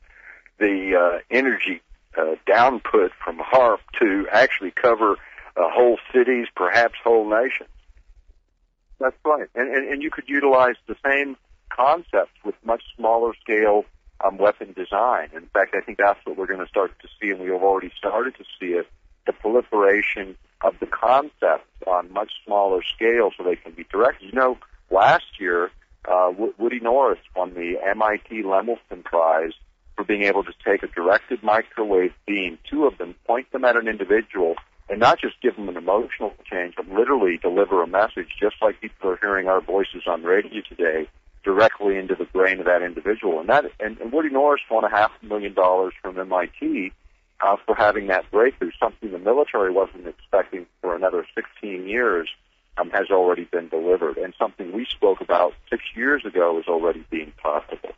the energy downput from HAARP to actually cover whole cities, perhaps whole nations. That's right. And you could utilize the same concepts with much smaller scale weapon design. In fact, I think that's what we're going to start to see, and we have already started to see it, the proliferation of the concepts on much smaller scale so they can be directed. Last year, Woody Norris won the MIT Lemelson Prize for being able to take a directed microwave beam, two of them, point them at an individual, and not just give them an emotional change, but literally deliver a message, just like people are hearing our voices on radio today, directly into the brain of that individual. And Woody Norris won $500,000 from MIT for having that breakthrough, something the military wasn't expecting for another 16 years, has already been delivered, and something we spoke about 6 years ago is already being possible.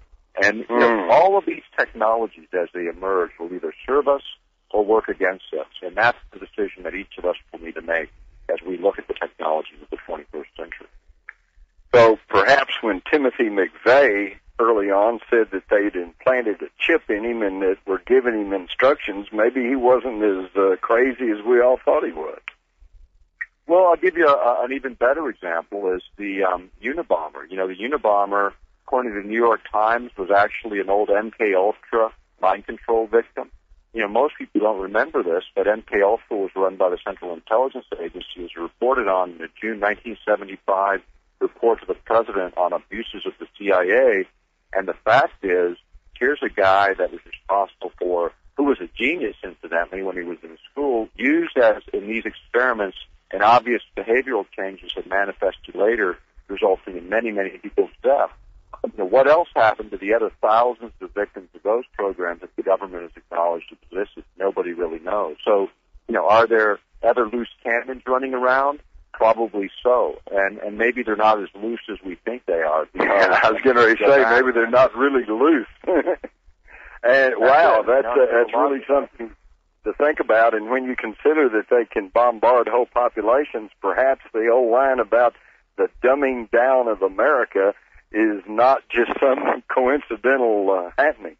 And all of these technologies, as they emerge, will either serve us or work against us. And that's the decision that each of us will need to make as we look at the technologies of the 21st century. So perhaps when Timothy McVeigh early on said that they'd implanted a chip in him and that were giving him instructions, maybe he wasn't as crazy as we all thought he was. Well, I'll give you an even better example is the Unabomber. You know, the Unabomber, according to the New York Times, was actually an old MK-Ultra mind control victim. You know, most people don't remember this, but MK-Ultra was run by the Central Intelligence Agency. It was reported on in the June 1975 report to the president on abuses of the CIA. And the fact is, here's a guy that was responsible for, who was a genius, incidentally, when he was in school, used as in these experiments, and obvious behavioral changes that manifested later, resulting in many, many people's death. You know, what else happened to the other thousands of victims of those programs that the government has acknowledged existed? Nobody really knows. So, you know, are there other loose cannons running around? Probably so. And maybe they're not as loose as we think they are. I was going to say, maybe they're not really loose. And wow, that's really something to think about. And when you consider that they can bombard whole populations, perhaps the old line about the dumbing down of America is not just some coincidental happening.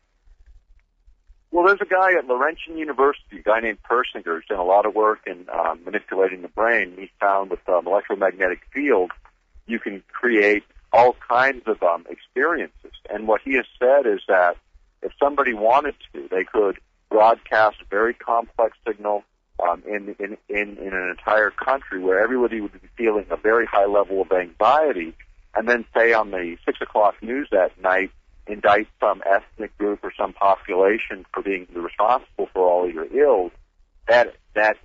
Well, there's a guy at Laurentian University, a guy named Persinger, who's done a lot of work in manipulating the brain. He found with electromagnetic fields, you can create all kinds of experiences. And what he has said is that if somebody wanted to, they could broadcast a very complex signal in an entire country where everybody would be feeling a very high level of anxiety, and then say on the 6 o'clock news that night, indict some ethnic group or some population for being responsible for all your ills, that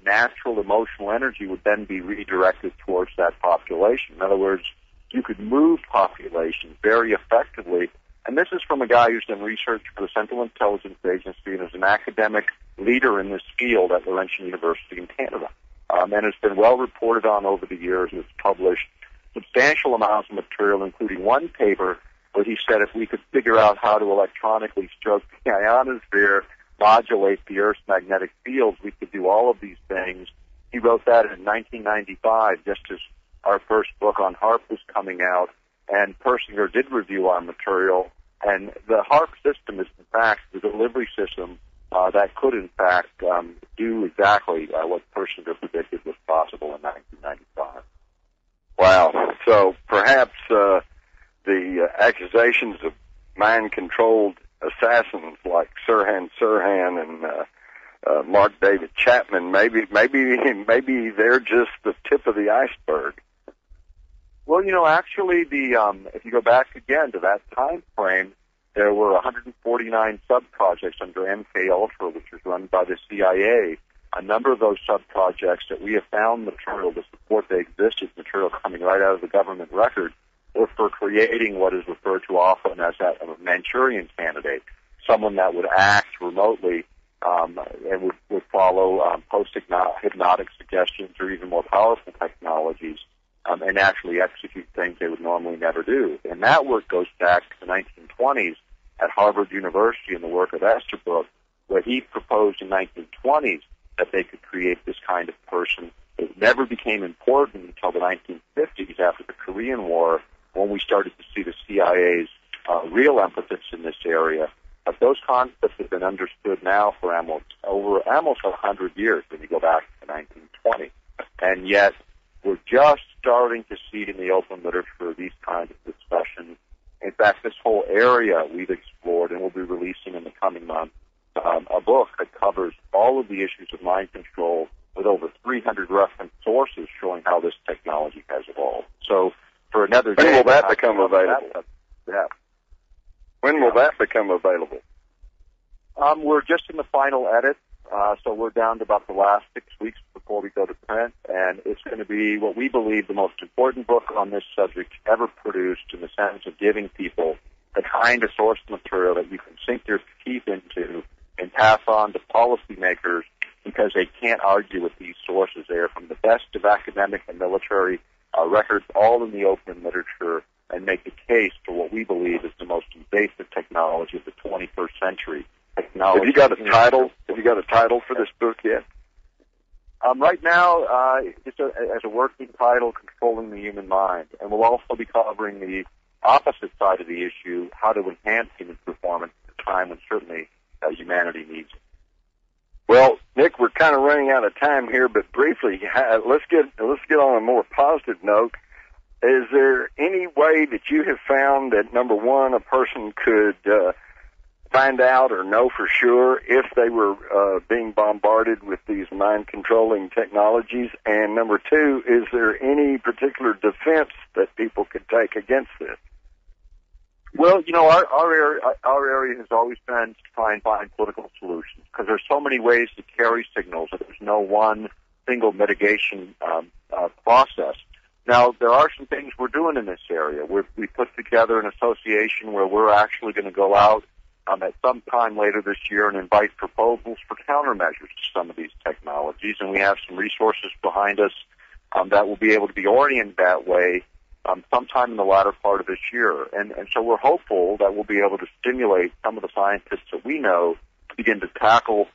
natural emotional energy would then be redirected towards that population. In other words, you could move populations very effectively. And this is from a guy who's done research for the Central Intelligence Agency and is an academic leader in this field at Laurentian University in Canada. And it's been well reported on over the years, and it's published substantial amounts of material, including one paper where he said if we could figure out how to electronically stroke the ionosphere, modulate the Earth's magnetic fields, we could do all of these things. He wrote that in 1995, just as our first book on HAARP was coming out, and Persinger did review our material, and the HAARP system is, in fact, the delivery system that could, in fact, do exactly what Persinger predicted was possible in 1995. Wow. So perhaps the accusations of mind-controlled assassins like Sirhan Sirhan and Mark David Chapman, maybe they're just the tip of the iceberg. Well, you know, actually, if you go back again to that time frame, there were 149 sub-projects under MK-Ultra, which was run by the CIA. A number of those sub-projects that we have found material to support they existed, material coming right out of the government record, were for creating what is referred to often as a Manchurian candidate, someone that would act remotely and would follow post-hypnotic suggestions or even more powerful technologies and actually execute things they would normally never do. And that work goes back to the 1920s at Harvard University in the work of Esterbrook, where he proposed in the 1920s that they could create this kind of person. It never became important until the 1950s after the Korean War, when we started to see the CIA's real emphasis in this area. But those concepts have been understood now for almost 100 years when you go back to 1920. And yet, we're just starting to see in the open literature these kinds of discussions. In fact, this whole area we've explored, and we'll be releasing in the coming months, a book that covers all of the issues of mind control with over 300 reference sources showing how this technology has evolved. So, for another day... When will that become available? Yeah. When will that become available? We're just in the final edit, so we're down to about the last 6 weeks before we go to print, and it's going to be what we believe the most important book on this subject ever produced, in the sense of giving people the kind of source material that you can sink your teeth into and pass on to policymakers, because they can't argue with these sources. They are from the best of academic and military records, all in the open literature, and make the case for what we believe is the most invasive technology of the 21st century. Technology. Have you got a title? Have you got a title for this book yet? Right now, just as a working title, Controlling the Human Mind. And we'll also be covering the opposite side of the issue, how to enhance human performance at a time when certainly humanity needs it. Well, Nick, we're kind of running out of time here, but briefly, let's get on a more positive note. Is there any way that you have found that, number one, a person could find out or know for sure if they were being bombarded with these mind-controlling technologies? And number two, is there any particular defense that people could take against this? Well, you know, our area has always been to try and find political solutions, because there's so many ways to carry signals that there's no one single mitigation process. Now, there are some things we're doing in this area. We put together an association where we're actually going to go out at some time later this year and invite proposals for countermeasures to some of these technologies, and we have some resources behind us that will be able to be oriented that way sometime in the latter part of this year. And so we're hopeful that we'll be able to stimulate some of the scientists that we know to begin to tackle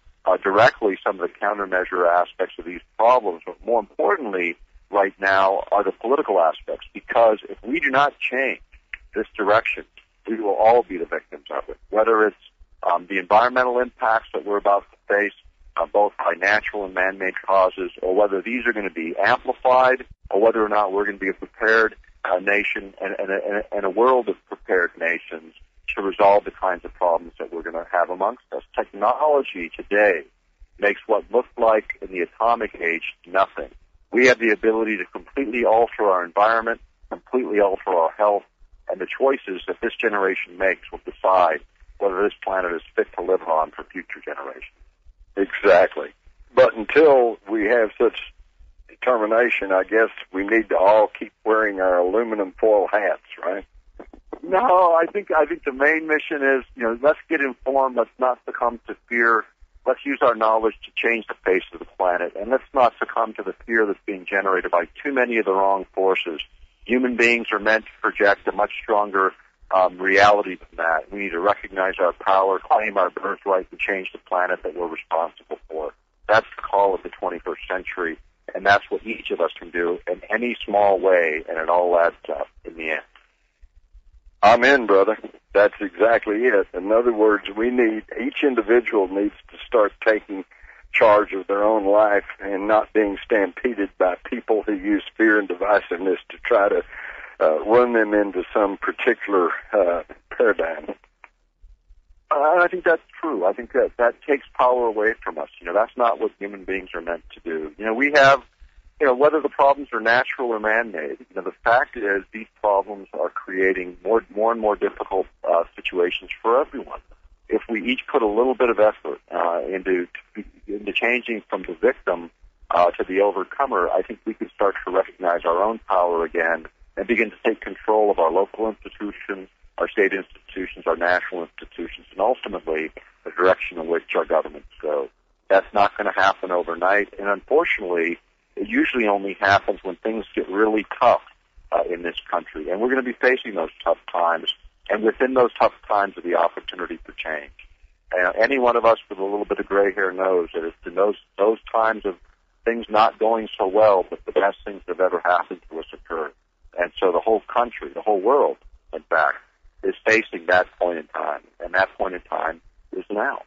directly some of the countermeasure aspects of these problems. But more importantly, right now, are the political aspects, because if we do not change this direction, we will all be the victims of it, whether it's the environmental impacts that we're about to face, both by natural and man-made causes, or whether these are going to be amplified, or whether or not we're going to be a prepared nation and a world of prepared nations to resolve the kinds of problems that we're going to have amongst us. Technology today makes what looked like in the atomic age nothing. We have the ability to completely alter our environment, completely alter our health, and the choices that this generation makes will decide whether this planet is fit to live on for future generations. Exactly. But until we have such determination, I guess we need to all keep wearing our aluminum foil hats, right? No, I think the main mission is, let's get informed, let's not succumb to fear, let's use our knowledge to change the face of the planet, and let's not succumb to the fear that's being generated by too many of the wrong forces. Human beings are meant to project a much stronger reality than that. We need to recognize our power, claim our birthright, to change the planet that we're responsible for. That's the call of the 21st century, and that's what each of us can do in any small way, and it all adds up in the end. Amen, brother. That's exactly it. In other words, each individual needs to start taking charge of their own life and not being stampeded by people who use fear and divisiveness to try to run them into some particular paradigm. I think that's true. I think that takes power away from us. That's not what human beings are meant to do. We have, whether the problems are natural or man-made, the fact is these problems are creating more and more difficult situations for everyone. If we each put a little bit of effort into changing from the victim to the overcomer, I think we can start to recognize our own power again and begin to take control of our local institutions, our state institutions, our national institutions, and ultimately the direction in which our governments go. That's not going to happen overnight, and unfortunately, it usually only happens when things get really tough in this country, and we're going to be facing those tough times, and within those tough times are the opportunity for change. Any one of us with a little bit of gray hair knows that it's in those times of things not going so well, but the best things that have ever happened to us occur. And so the whole country, the whole world, in fact, is facing that point in time, and that point in time is now.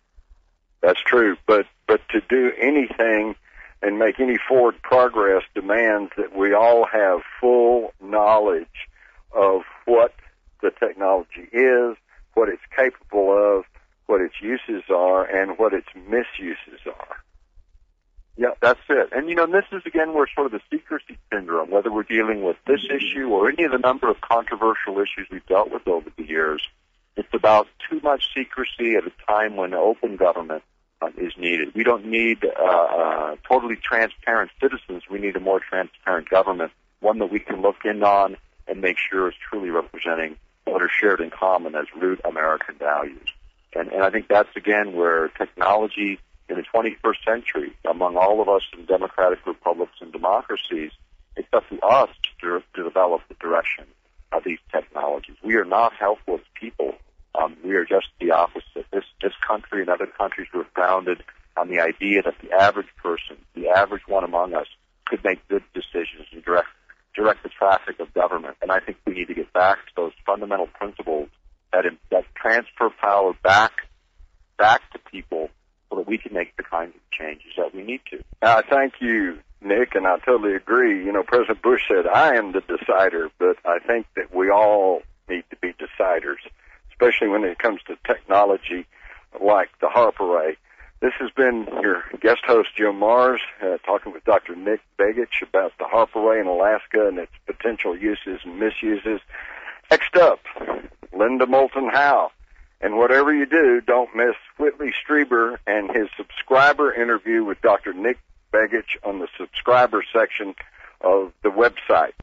That's true, but to do anything and make any forward progress demands that we all have full knowledge of what the technology is, what it's capable of, what its uses are, and what its misuses are. Yeah, that's it. And, this is, again, where sort of the secrecy syndrome, whether we're dealing with this issue or any of the number of controversial issues we've dealt with over the years, it's about too much secrecy at a time when open government is needed. We don't need totally transparent citizens. We need a more transparent government, one that we can look in on and make sure is truly representing what are shared in common as root American values. And I think that's, again, where technology in the 21st century, among all of us in democratic republics and democracies, it's up to us to develop the direction of these technologies. We are not helpless people. We are just the opposite. This country and other countries were founded on the idea that the average person, the average one among us, could make good decisions and direct the traffic of government. And I think we need to get back to those fundamental principles that transfer power back to people so that we can make the kinds of changes that we need to. Thank you, Nick, and I totally agree. You know, President Bush said, I am the decider, but I think that we all need to be deciders, especially when it comes to technology like the HAARP array. This has been your guest host, Jim Mars, talking with Dr. Nick Begich about the HAARP array in Alaska and its potential uses and misuses. Next up, Linda Moulton Howe. And whatever you do, don't miss Whitley Strieber and his subscriber interview with Dr. Nick Begich on the subscriber section of the website.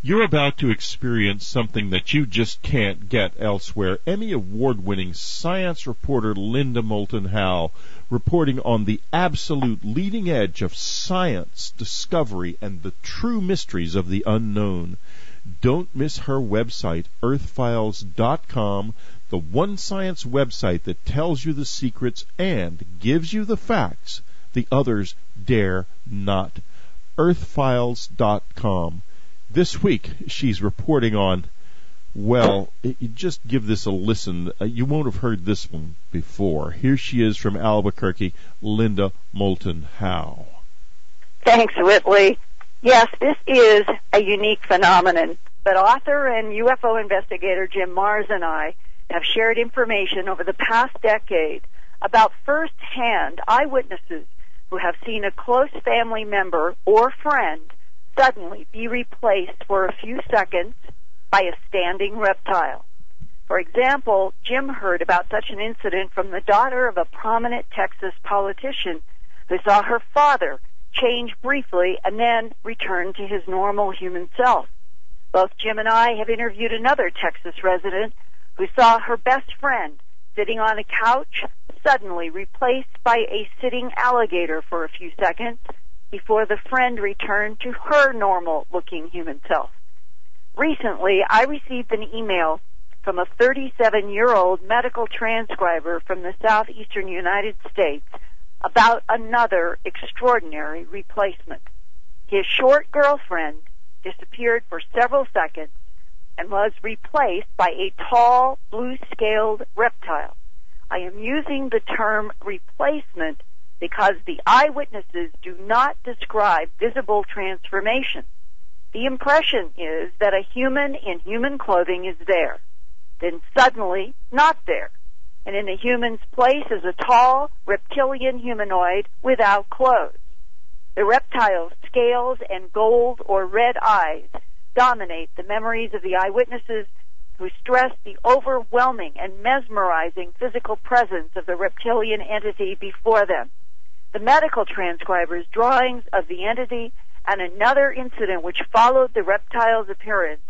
You're about to experience something that you just can't get elsewhere. Emmy Award-winning science reporter Linda Moulton Howe reporting on the absolute leading edge of science, discovery, and the true mysteries of the unknown. Don't miss her website, earthfiles.com, the one science website that tells you the secrets and gives you the facts the others dare not. earthfiles.com. This week, she's reporting on, well, just give this a listen. You won't have heard this one before. Here she is from Albuquerque, Linda Moulton Howe. Thanks, Whitley. Yes, this is a unique phenomenon, but author and UFO investigator Jim Mars and I have shared information over the past decade about first-hand eyewitnesses who have seen a close family member or friend suddenly be replaced for a few seconds by a standing reptile. For example, Jim heard about such an incident from the daughter of a prominent Texas politician who saw her father change briefly and then return to his normal human self. Both Jim and I have interviewed another Texas resident who saw her best friend sitting on a couch suddenly replaced by a sitting alligator for a few seconds before the friend returned to her normal-looking human self. Recently, I received an email from a 37-year-old medical transcriber from the southeastern United States about another extraordinary replacement. His short girlfriend disappeared for several seconds and was replaced by a tall, blue-scaled reptile. I am using the term replacement because the eyewitnesses do not describe visible transformation. The impression is that a human in human clothing is there, then suddenly not there, and in the human's place is a tall, reptilian humanoid without clothes. The reptile's scales and gold or red eyes dominate the memories of the eyewitnesses who stress the overwhelming and mesmerizing physical presence of the reptilian entity before them. The medical transcriber's drawings of the entity and another incident which followed the reptile's appearance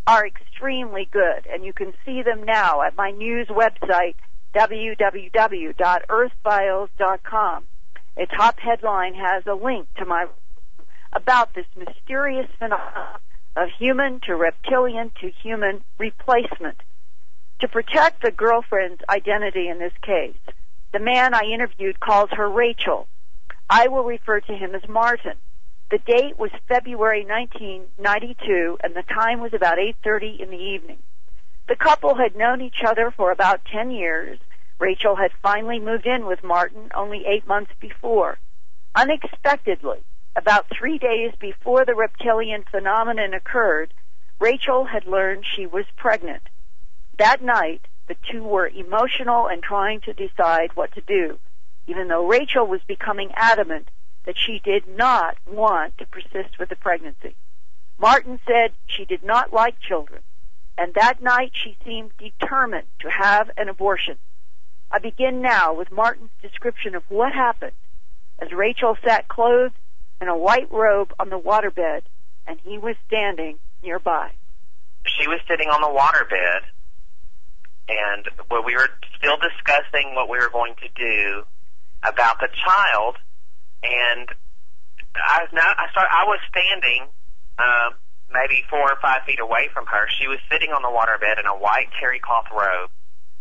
are extremely good, and you can see them now at my news website, www.earthfiles.com. A top headline has a link to my about this mysterious phenomenon of human to reptilian to human replacement. To protect the girlfriend's identity in this case, the man I interviewed calls her Rachel. I will refer to him as Martin. The date was February 1992, and the time was about 8:30 in the evening. The couple had known each other for about 10 years. Rachel had finally moved in with Martin only 8 months before. Unexpectedly, about 3 days before the reptilian phenomenon occurred, Rachel had learned she was pregnant. That night, the two were emotional and trying to decide what to do, even though Rachel was becoming adamant that she did not want to persist with the pregnancy. Martin said she did not like children, and that night she seemed determined to have an abortion. I begin now with Martin's description of what happened as Rachel sat clothed in a white robe on the waterbed, and he was standing nearby. She was sitting on the waterbed, and we were still discussing what we were going to do, about the child, and I was standing maybe 4 or 5 feet away from her. She was sitting on the waterbed in a white terry cloth robe.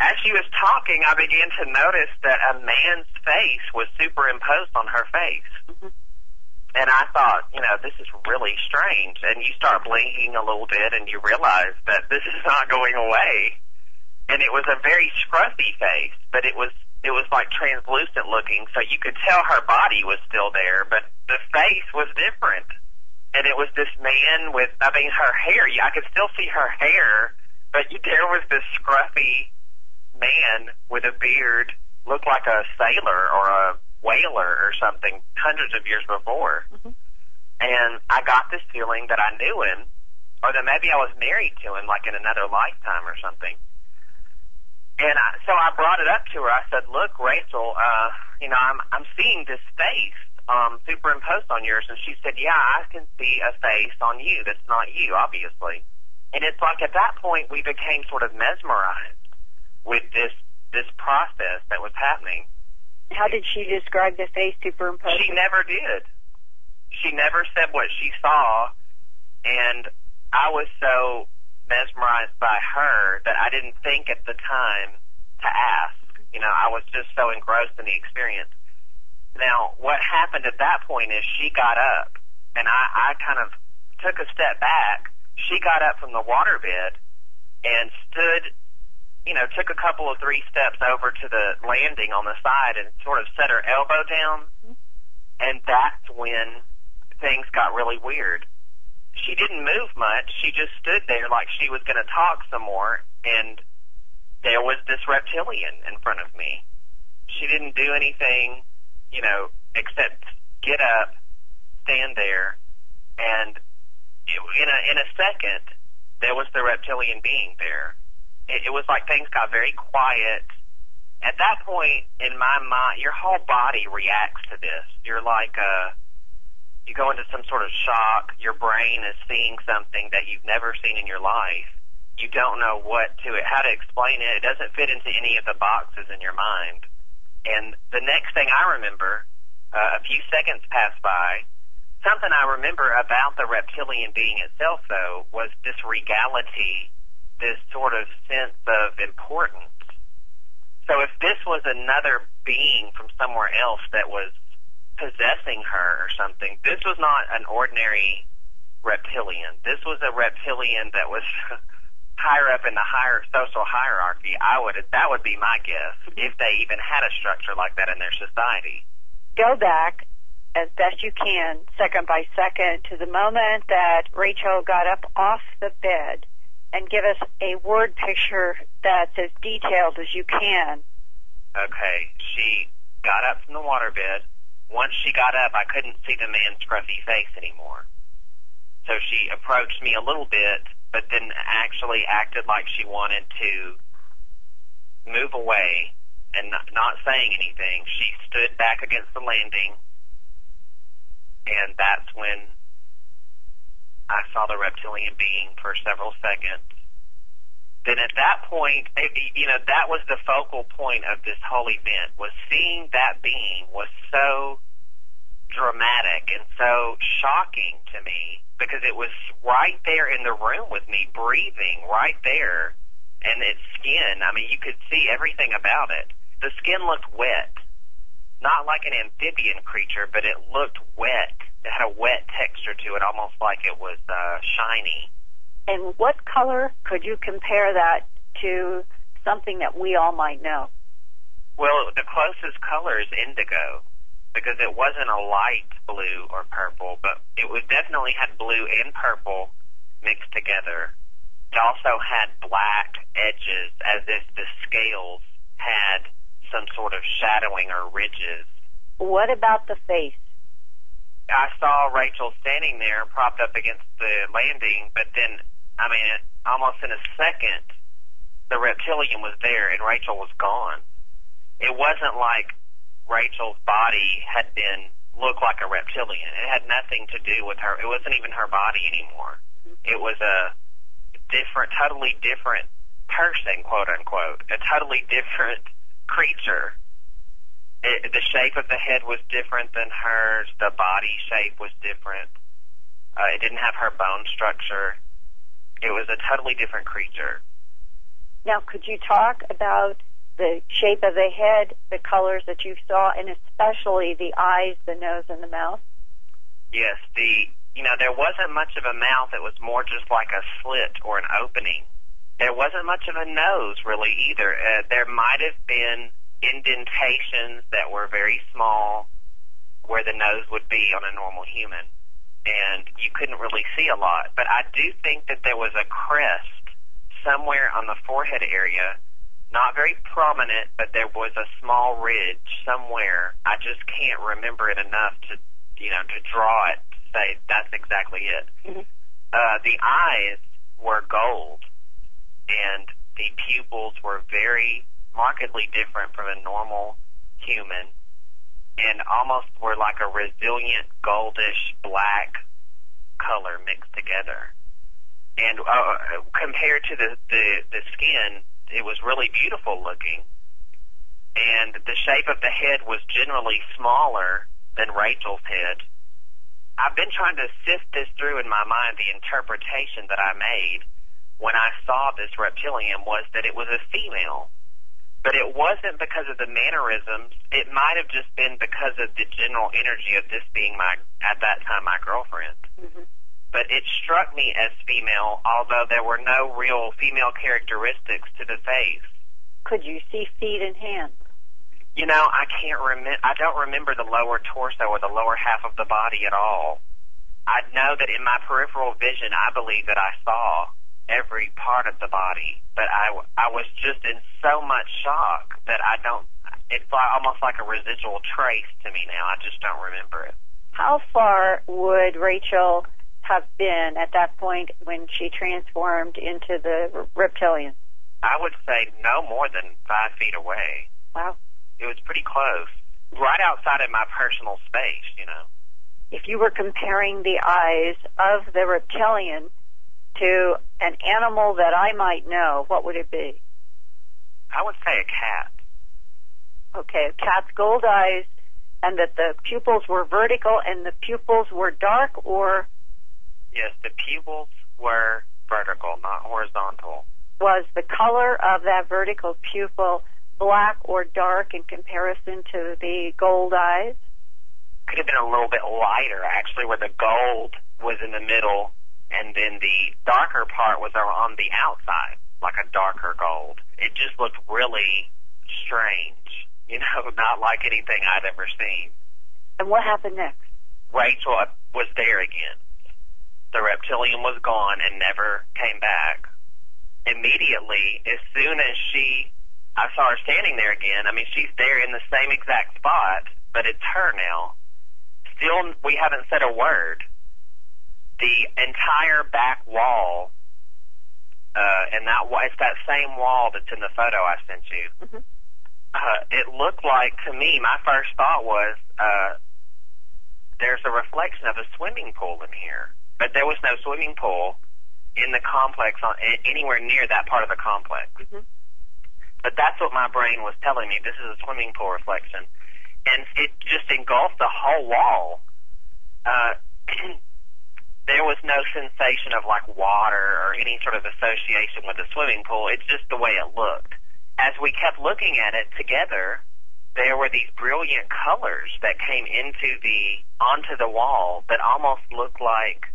As she was talking, I began to notice that a man's face was superimposed on her face. Mm-hmm. And I thought, this is really strange. And you start blinking a little bit, and you realize that this is not going away. And it was a very scruffy face, but it was like translucent looking, so you could tell her body was still there, but the face was different. And it was this man with, her hair. I could still see her hair, but there was this scruffy man with a beard, looked like a sailor or a whaler or something, hundreds of years before. Mm-hmm. And I got this feeling that I knew him, or that maybe I was married to him, like in another lifetime or something. And so I brought it up to her. I said, "Look, Rachel, I'm seeing this face superimposed on yours." And she said, "Yeah, I can see a face on you that's not you, obviously." And it's like at that point we became sort of mesmerized with this process that was happening. How did she describe the face superimposed? She never did. She never said what she saw, and I was so mesmerized by her that I didn't think at the time to ask. I was just so engrossed in the experience. Now, what happened at that point is she got up, and I kind of took a step back. She got up from the waterbed and stood, took a couple of 3 steps over to the landing on the side and sort of set her elbow down, and that's when things got really weird. She didn't move much. She just stood there like she was going to talk some more, and there was this reptilian in front of me. She didn't do anything, except get up, stand there, and in a second, there was the reptilian being there. It was like things got very quiet. At that point, in my mind, your whole body reacts to this. You're like you go into some sort of shock. Your brain is seeing something that you've never seen in your life. You don't know how to explain it. It doesn't fit into any of the boxes in your mind. And the next thing I remember, a few seconds passed by. Something I remember about the reptilian being itself, though, was this regality, this sort of sense of importance. So if this was another being from somewhere else that was possessing her or something, this was not an ordinary reptilian. This was a reptilian that was higher up in the higher social hierarchy. That would be my guess, if they even had a structure like that in their society. Go back as best you can, second by second, to the moment that Rachel got up off the bed, and give us a word picture that's as detailed as you can. Okay, she got up from the waterbed. Once she got up, I couldn't see the man's scruffy face anymore. So she approached me a little bit, but then actually acted like she wanted to move away and not saying anything. She stood back against the landing, and that's when I saw the reptilian being for several seconds. Then at that point, that was the focal point of this whole event, was seeing that being was so dramatic and so shocking to me, because it was right there in the room with me, breathing right there, and its skin, you could see everything about it. The skin looked wet, not like an amphibian creature, but it looked wet. It had a wet texture to it, almost like it was shiny. And what color could you compare that to something that we all might know? Well, the closest color is indigo, because it wasn't a light blue or purple, but it definitely had blue and purple mixed together. It also had black edges, as if the scales had some sort of shadowing or ridges. What about the face? I saw Rachel standing there propped up against the landing, but then, almost in a second, the reptilian was there and Rachel was gone. It wasn't like Rachel's body looked like a reptilian. It had nothing to do with her. It wasn't even her body anymore. It was a totally different person, quote unquote, a totally different creature. The shape of the head was different than hers. The body shape was different. It didn't have her bone structure. It was a totally different creature. Now, could you talk about the shape of the head, the colors that you saw, and especially the eyes, the nose, and the mouth? Yes, there wasn't much of a mouth. It was more just like a slit or an opening. There wasn't much of a nose, really, either. There might have been indentations that were very small where the nose would be on a normal human, and you couldn't really see a lot. But I do think that there was a crest somewhere on the forehead area, not very prominent, but there was a small ridge somewhere. I just can't remember it enough to draw it, to say that's exactly it. Mm-hmm. The eyes were gold, and the pupils were very markedly different from a normal human, and almost were like a resilient goldish black color mixed together. And compared to the skin, it was really beautiful looking. And the shape of the head was generally smaller than Rachel's head. I've been trying to sift this through in my mind. The interpretation that I made when I saw this reptilian was that it was a female. But it wasn't because of the mannerisms. It might have just been because of the general energy of this being at that time, my girlfriend. Mm-hmm. But it struck me as female, although there were no real female characteristics to the face. Could you see feet and hands? I can't remember. I don't remember the lower torso or the lower half of the body at all. I know that in my peripheral vision, I believe that I saw every part of the body, but I was just in so much shock that it's almost like a residual trace to me now. I just don't remember it. How far would Rachel have been at that point when she transformed into the reptilian? I would say no more than 5 feet away. Wow. It was pretty close. Right outside of my personal space, If you were comparing the eyes of the reptilian to an animal that I might know, what would it be? I would say a cat. Okay, a cat's gold eyes, and that the pupils were vertical and the pupils were dark, or? Yes, the pupils were vertical, not horizontal. Was the color of that vertical pupil black or dark in comparison to the gold eyes? Could have been a little bit lighter, actually, where the gold was in the middle, and then the darker part was on the outside, like a darker gold. It just looked really strange, not like anything I'd ever seen. And what happened next? Rachel was there again. The reptilian was gone and never came back. Immediately, as soon as I saw her standing there again. I mean, she's there in the same exact spot, but it's her now. Still, we haven't said a word. The entire back wall, and it's that same wall that's in the photo I sent you. Mm-hmm. It looked like, to me, my first thought was, there's a reflection of a swimming pool in here. But there was no swimming pool in the complex, anywhere near that part of the complex. Mm-hmm. But that's what my brain was telling me. This is a swimming pool reflection. And it just engulfed the whole wall. There was no sensation of like water or any sort of association with the swimming pool. It's just the way it looked. As we kept looking at it together, there were these brilliant colors that came onto the wall that almost looked like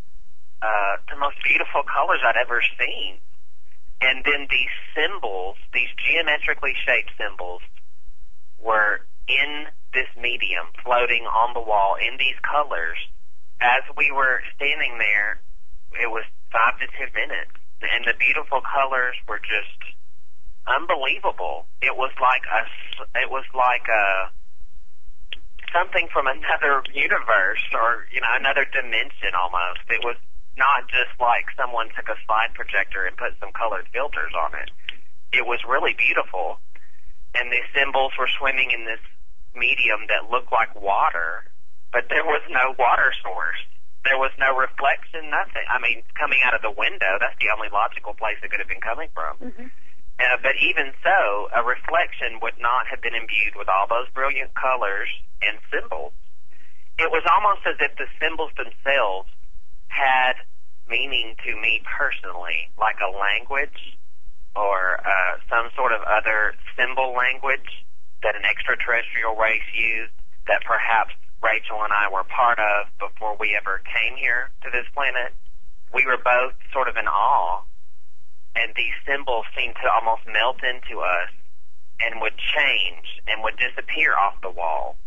the most beautiful colors I'd ever seen. And then these symbols, these geometrically shaped symbols, were in this medium, floating on the wall in these colors. As we were standing there, it was 5 to 10 minutes, and the beautiful colors were just unbelievable. It was like something from another universe, or another dimension almost. It was not just like someone took a slide projector and put some colored filters on it. It was really beautiful. And the symbols were swimming in this medium that looked like water, but there was no water source. There was no reflection, nothing. I mean, coming out of the window, that's the only logical place it could have been coming from. Mm-hmm. But even so, a reflection would not have been imbued with all those brilliant colors and symbols. It was almost as if the symbols themselves had meaning to me personally, like a language or some sort of other symbol language that an extraterrestrial race used that perhaps Rachel and I were part of before we ever came here to this planet. We were both sort of in awe, and these symbols seemed to almost melt into us and would change and would disappear off the wall.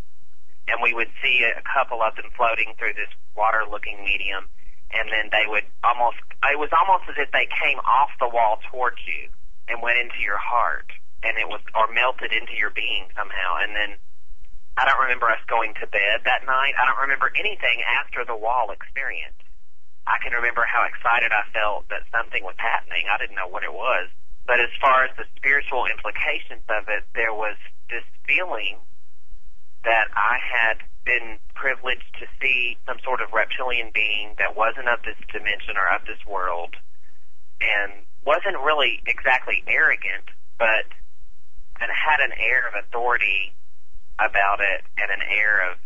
And we would see a couple of them floating through this water-looking medium, and then they would it was almost as if they came off the wall towards you and went into your heart, and or melted into your being somehow. And then I don't remember us going to bed that night. I don't remember anything after the wall experience. I can remember how excited I felt that something was happening. I didn't know what it was. But as far as the spiritual implications of it, there was this feeling that I had been privileged to see some sort of reptilian being that wasn't of this dimension or of this world, and wasn't really exactly arrogant, but had an air of authority about it and an air of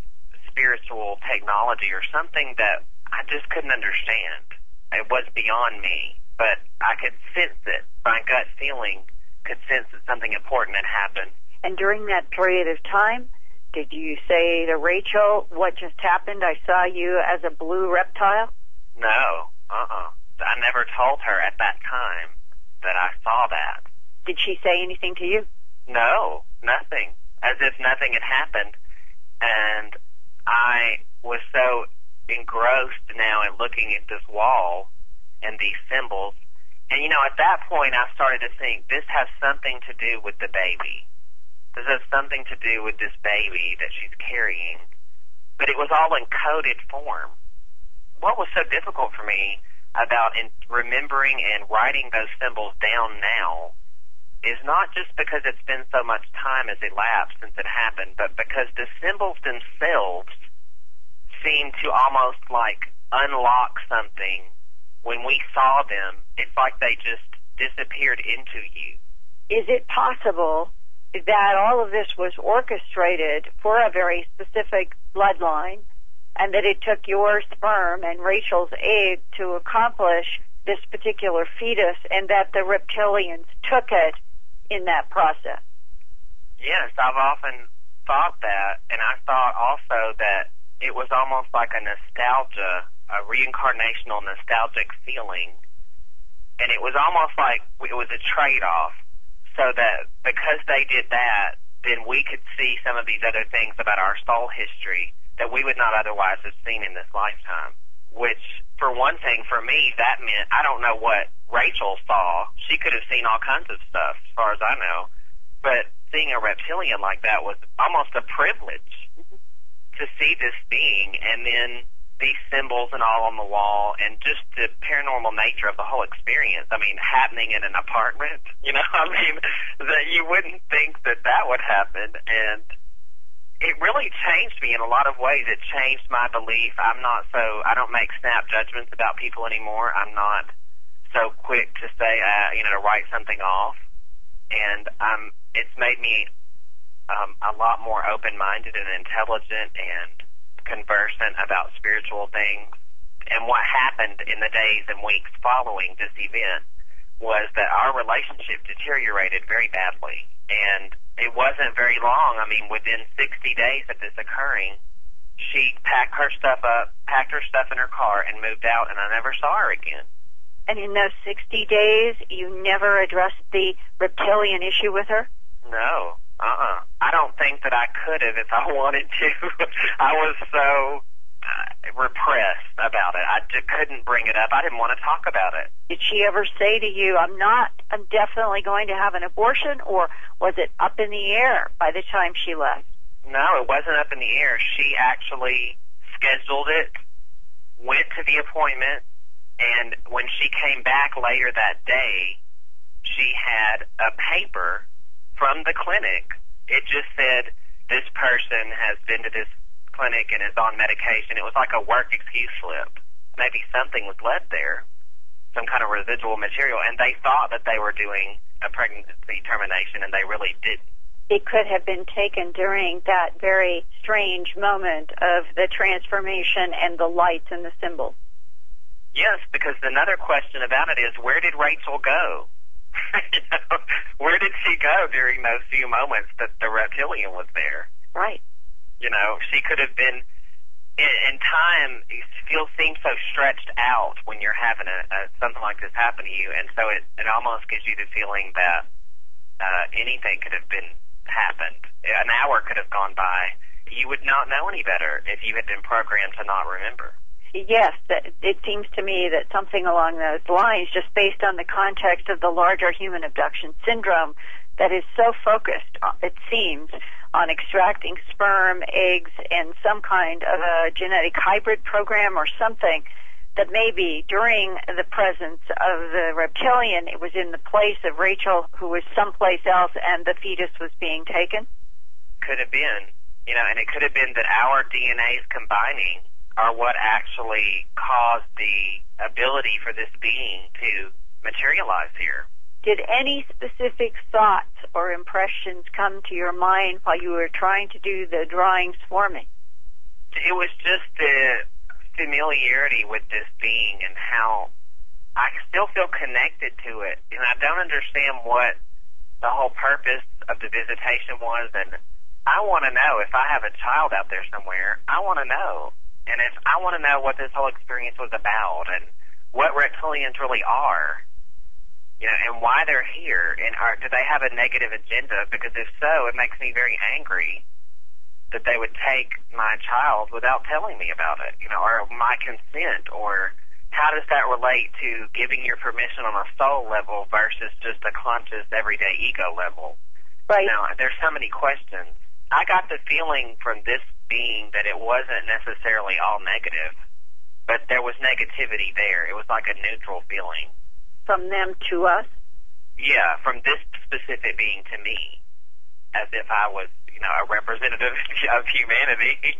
spiritual technology or something that I just couldn't understand. It was beyond me, but I could sense it. My gut feeling could sense that something important had happened. And during that period of time, did you say to Rachel, what just happened? I saw you as a blue reptile? No. I never told her at that time that I saw that. Did she say anything to you? No, nothing. As if nothing had happened. And I was so engrossed now in looking at this wall and these symbols. And, at that point I started to think, this has something to do with the baby. This has something to do with this baby that she's carrying. But it was all in coded form. What was so difficult for me about remembering and writing those symbols down now is not just because it's been so much time has elapsed since it happened, but because the symbols themselves seem to almost like unlock something. When we saw them, it's like they just disappeared into you. Is it possible that all of this was orchestrated for a very specific bloodline, and that it took your sperm and Rachel's egg to accomplish this particular fetus, and that the reptilians took it in that process? Yes, I've often thought that, and I thought also that it was almost like a nostalgia, a reincarnational nostalgic feeling, and it was almost like it was a trade-off, so that because they did that, then we could see some of these other things about our soul history that we would not otherwise have seen in this lifetime. Which, for one thing, for me, that meant I don't know what Rachel saw. She could have seen all kinds of stuff, as far as I know. But seeing a reptilian like that was almost a privilege to see this being, and then these symbols and all on the wall, and just the paranormal nature of the whole experience. I mean, happening in an apartment, that you wouldn't think that would happen. And it really changed me in a lot of ways. It changed my belief. I don't make snap judgments about people anymore. I'm not so quick to say, to write something off. And it's made me a lot more open-minded and intelligent and conversant about spiritual things. And what happened in the days and weeks following this event was that our relationship deteriorated very badly. And it wasn't very long. I mean, within 60 days of this occurring, she packed her stuff in her car, and moved out, and I never saw her again. And in those 60 days, you never addressed the reptilian issue with her? No. I don't think that I could have if I wanted to. I was so repressed about it. I just couldn't bring it up. I didn't want to talk about it. Did she ever say to you, I'm definitely going to have an abortion, or was it up in the air by the time she left? No, it wasn't up in the air. She actually scheduled it, went to the appointment, and when she came back later that day, she had a paper from the clinic. It just said, this person has been to this clinic and is on medication. It was like a work excuse slip. Maybe something was left there, some kind of residual material, and they thought that they were doing a pregnancy termination, and they really didn't. It could have been taken during that very strange moment of the transformation and the lights and the symbols. Yes, because another question about it is, where did Rachel go? Where did she go during those few moments that the reptilian was there? Right. She could have been, in time, it seems so stretched out when you're having something like this happen to you, and so it almost gives you the feeling that anything could have happened. An hour could have gone by. You would not know any better if you had been programmed to not remember. Yes, it seems to me that something along those lines, just based on the context of the larger human abduction syndrome that is so focused, it seems, on extracting sperm, eggs, and some kind of a genetic hybrid program or something, that maybe during the presence of the reptilian, it was in the place of Rachel, who was someplace else, and the fetus was being taken? Could have been. And it could have been that our DNAs combining are what actually caused the ability for this being to materialize here. Did any specific thoughts or impressions come to your mind while you were trying to do the drawings for me? It was just the familiarity with this being and how I still feel connected to it. And I don't understand what the whole purpose of the visitation was. And I want to know, if I have a child out there somewhere, I want to know. And if I want to know what this whole experience was about and what reptilians really are, and why they're here, and do they have a negative agenda? Because if so, it makes me very angry that they would take my child without telling me about it, or my consent, or how does that relate to giving your permission on a soul level versus just a conscious everyday ego level? Right. There's so many questions. I got the feeling from this being that it wasn't necessarily all negative, but there was negativity there. It was like a neutral feeling. From them to us? Yeah, from this specific being to me, as if I was, a representative of humanity. It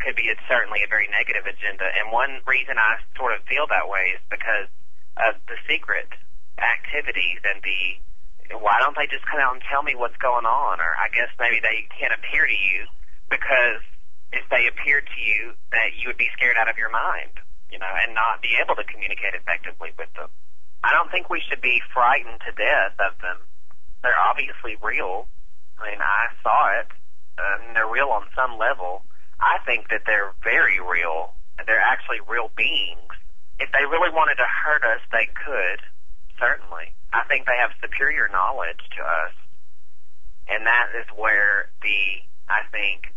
could be certainly a very negative agenda. And one reason I sort of feel that way is because of the secret activities and why don't they just come out and tell me what's going on? Or I guess maybe they can't appear to you because if they appeared to you, that you would be scared out of your mind, and not be able to communicate effectively with them. I don't think we should be frightened to death of them. They're obviously real. I mean, I saw it, and they're real on some level. I think that they're very real. They're actually real beings. If they really wanted to hurt us, they could, certainly. I think they have superior knowledge to us, and that is where I think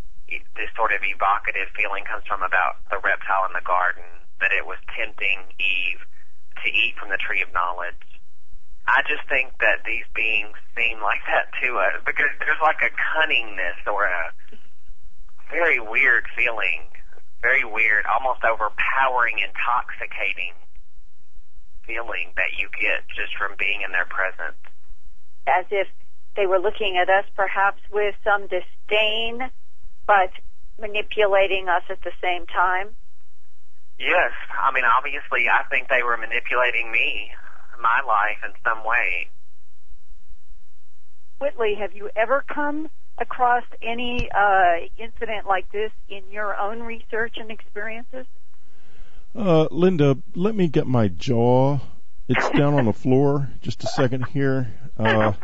this sort of evocative feeling comes from about the reptile in the garden, that it was tempting Eve to eat from the tree of knowledge. I just think that these beings seem like that to us because there's like a cunningness or a very weird feeling, very weird, almost overpowering, intoxicating feeling that you get just from being in their presence. As if they were looking at us perhaps with some disdain, but manipulating us at the same time? Yes. I mean, obviously, I think they were manipulating me, my life, in some way. Whitley, have you ever come across any incident like this in your own research and experiences? Linda, let me get my jaw. It's down on the floor. Just a second here. The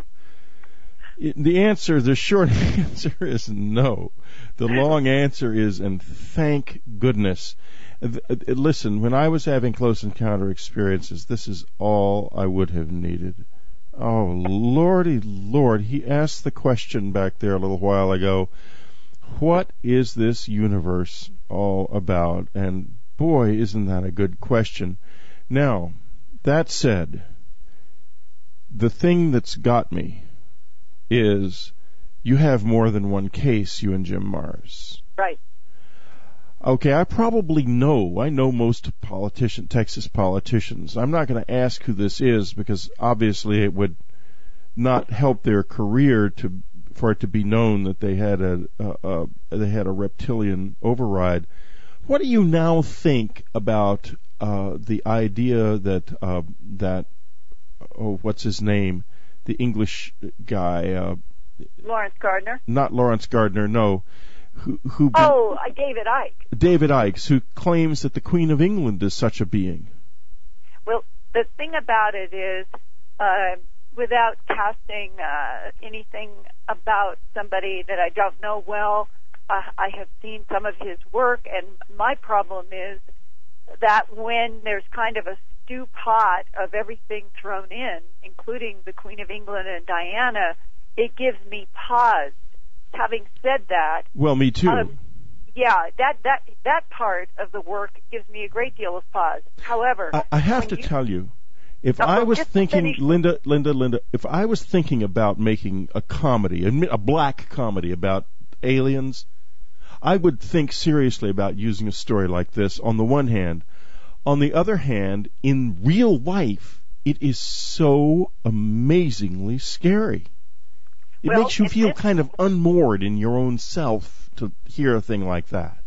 short answer is no. The long answer is, and thank goodness. Listen, when I was having close encounter experiences, this is all I would have needed. Oh, Lordy Lord, he asked the question back there a little while ago, what is this universe all about? And boy, isn't that a good question. Now, that said, the thing that's got me is you have more than one case, you and Jim Mars. Right. Okay, I know most Texas politicians. I'm not going to ask who this is because obviously it would not help their career for it to be known that they had a reptilian override. What do you now think about the idea that what's his name? The English guy. Lawrence Gardner? Not Lawrence Gardner, no. David Icke. David Icke, who claims that the Queen of England is such a being. Well, the thing about it is, without casting anything about somebody that I don't know well, I have seen some of his work, and my problem is that when there's kind of a stew pot of everything thrown in, including the Queen of England and Diana, it gives me pause. Having said that, well, me too. That part of the work gives me a great deal of pause. However, I have to tell you, if I was thinking, Linda, if I was thinking about making a comedy, a black comedy about aliens, I would think seriously about using a story like this on the one hand. On the other hand, in real life, it is so amazingly scary. It makes you feel kind of unmoored in your own self to hear a thing like that.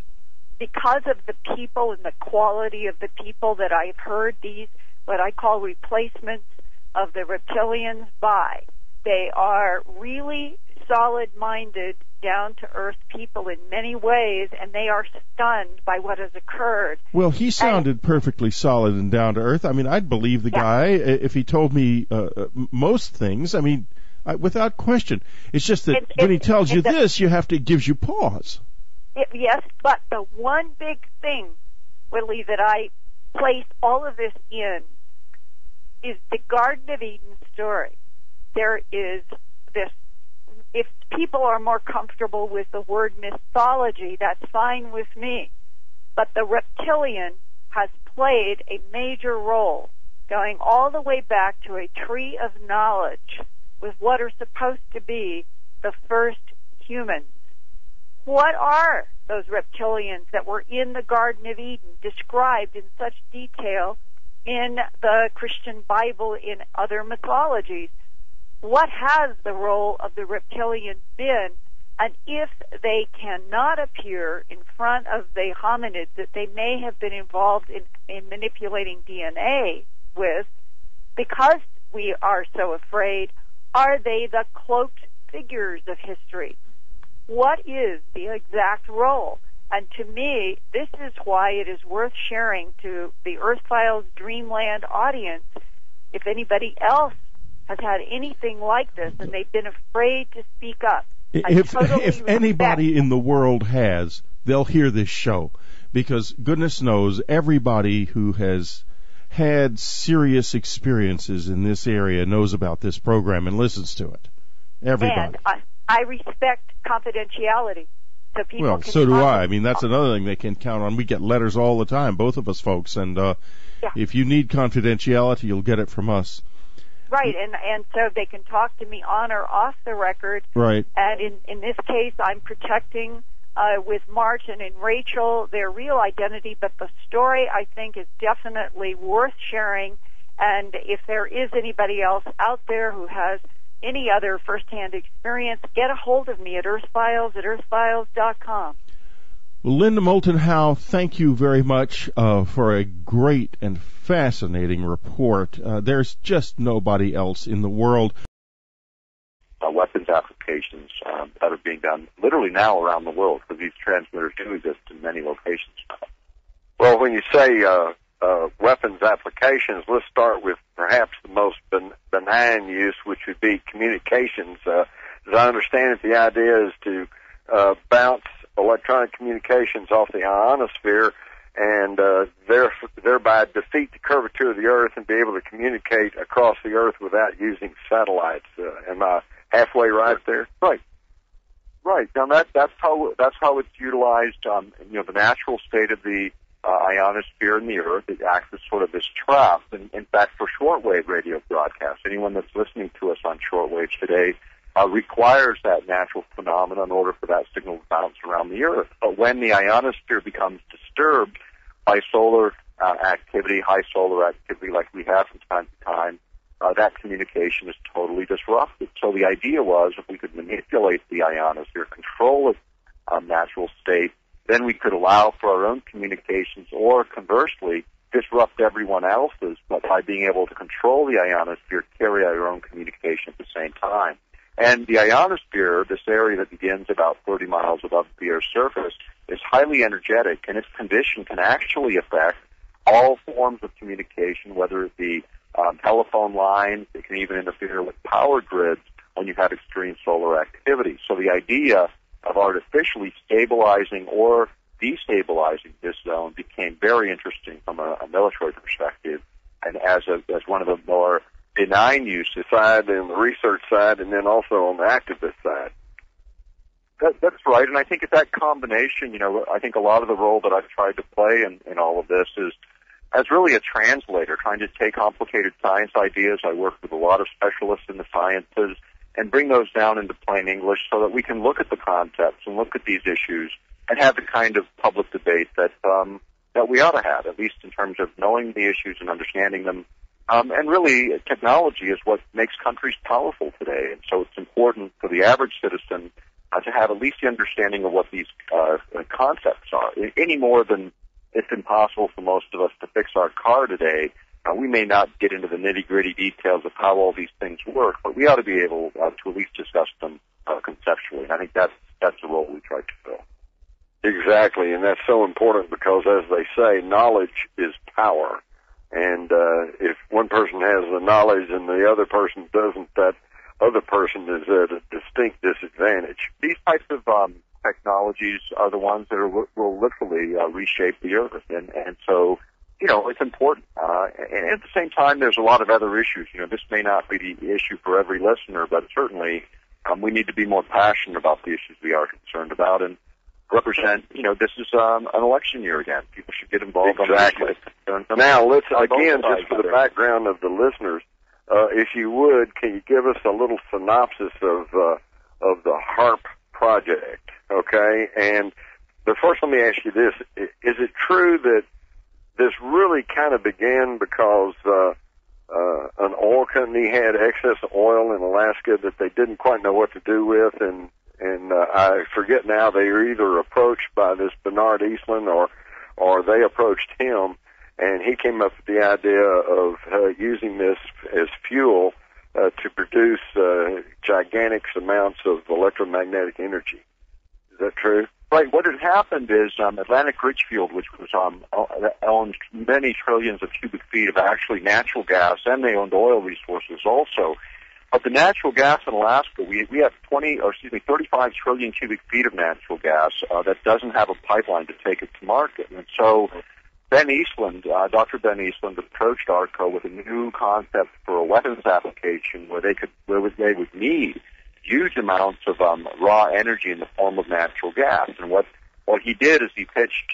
Because of the people and the quality of the people that I've heard these, what I call replacements of the reptilians by, they are really solid-minded, down-to-earth people in many ways, and they are stunned by what has occurred. Well, he sounded perfectly solid and down-to-earth. I mean, I'd believe the guy if he told me most things. I mean, without question. It's just that when he tells you this, it gives you pause. Yes, but the one big thing, Willie, that I place all of this in is the Garden of Eden story. There is this, if people are more comfortable with the word mythology, that's fine with me. But the reptilian has played a major role, going all the way back to a tree of knowledge with what are supposed to be the first humans. What are those reptilians that were in the Garden of Eden, described in such detail in the Christian Bible, in other mythologies? What has the role of the reptilians been? And if they cannot appear in front of the hominids that they may have been involved in manipulating DNA with, because we are so afraid, are they the cloaked figures of history? What is the exact role? And to me, this is why it is worth sharing to the Earth Files Dreamland audience. If anybody else has had anything like this and they've been afraid to speak up, if anybody in the world has, they'll hear this show, because goodness knows everybody who has had serious experiences in this area knows about this program and listens to it. Everybody. And I respect confidentiality. So people well, can so do I. I mean, that's another thing they can count on. We get letters all the time, both of us folks, and if you need confidentiality, you'll get it from us. Right, and so they can talk to me on or off the record. Right. And in this case, I'm protecting with March and in Rachel their real identity, but the story, I think, is definitely worth sharing. And if there is anybody else out there who has any other firsthand experience, get a hold of me at earthfiles@earthfiles.com. Well, Linda Moulton Howe, thank you very much for a great and fascinating report. There's just nobody else in the world. Weapons applications that are being done literally now around the world, because these transmitters do exist in many locations now. Well, when you say weapons applications, let's start with perhaps the most benign use, which would be communications. As I understand it, the idea is to bounce electronic communications off the ionosphere and thereby defeat the curvature of the Earth and be able to communicate across the Earth without using satellites. Am I halfway right there? Right. Now that's how it's utilized. The natural state of the ionosphere in the Earth, it acts as sort of this trap. And in fact, for shortwave radio broadcasts, anyone that's listening to us on shortwave today requires that natural phenomenon in order for that signal to bounce around the Earth. But when the ionosphere becomes disturbed by solar activity, high solar activity like we have from time to time, that communication is totally disrupted. So the idea was, if we could manipulate the ionosphere, control its natural state, then we could allow for our own communications, or conversely, disrupt everyone else's, but by being able to control the ionosphere, carry out your own communication at the same time. And the ionosphere, this area that begins about 30 miles above the Earth's surface, is highly energetic, and its condition can actually affect all forms of communication, whether it be telephone lines. It can even interfere with power grids when you have extreme solar activity. So the idea of artificially stabilizing or destabilizing this zone became very interesting from a military perspective, and as one of the more benign uses side and the research side, and then also on the activist side. That's right, and I think at that combination, I think a lot of the role that I've tried to play in all of this is as really a translator, trying to take complicated science ideas. I work with a lot of specialists in the sciences and bring those down into plain English so that we can look at the concepts and look at these issues and have the kind of public debate that we ought to have, at least in terms of knowing the issues and understanding them. And really, technology is what makes countries powerful today, and so it's important for the average citizen to have at least the understanding of what these concepts are. Any more than it's impossible for most of us to fix our car today, we may not get into the nitty-gritty details of how all these things work, but we ought to be able to at least discuss them conceptually. And I think that's the role we try to fill. Exactly, and that's so important because, as they say, knowledge is power. And if one person has the knowledge and the other person doesn't, that other person is at a distinct disadvantage. These types of technologies are the ones that will literally reshape the Earth, and so it's important. And at the same time, there's a lot of other issues. This may not be the issue for every listener, but certainly we need to be more passionate about the issues we are concerned about and represent. This is an election year again. People should get involved. Exactly. Now, let's again, just for the background of the listeners, if you would, can you give us a little synopsis of the HAARP project? Okay, and but first, let me ask you this: is it true that this really kind of began because an oil company had excess oil in Alaska that they didn't quite know what to do with, and I forget now, they were either approached by this Bernard Eastland or they approached him, and he came up with the idea of using this as fuel to produce gigantic amounts of electromagnetic energy. Is that true? Right. What had happened is Atlantic Richfield, which was owned many trillions of cubic feet of actually natural gas, and they owned oil resources also. But the natural gas in Alaska, we have 35 trillion cubic feet of natural gas that doesn't have a pipeline to take it to market. And so Dr. Ben Eastland approached ARCO with a new concept for a weapons application where they would need huge amounts of raw energy in the form of natural gas. And what he did is he pitched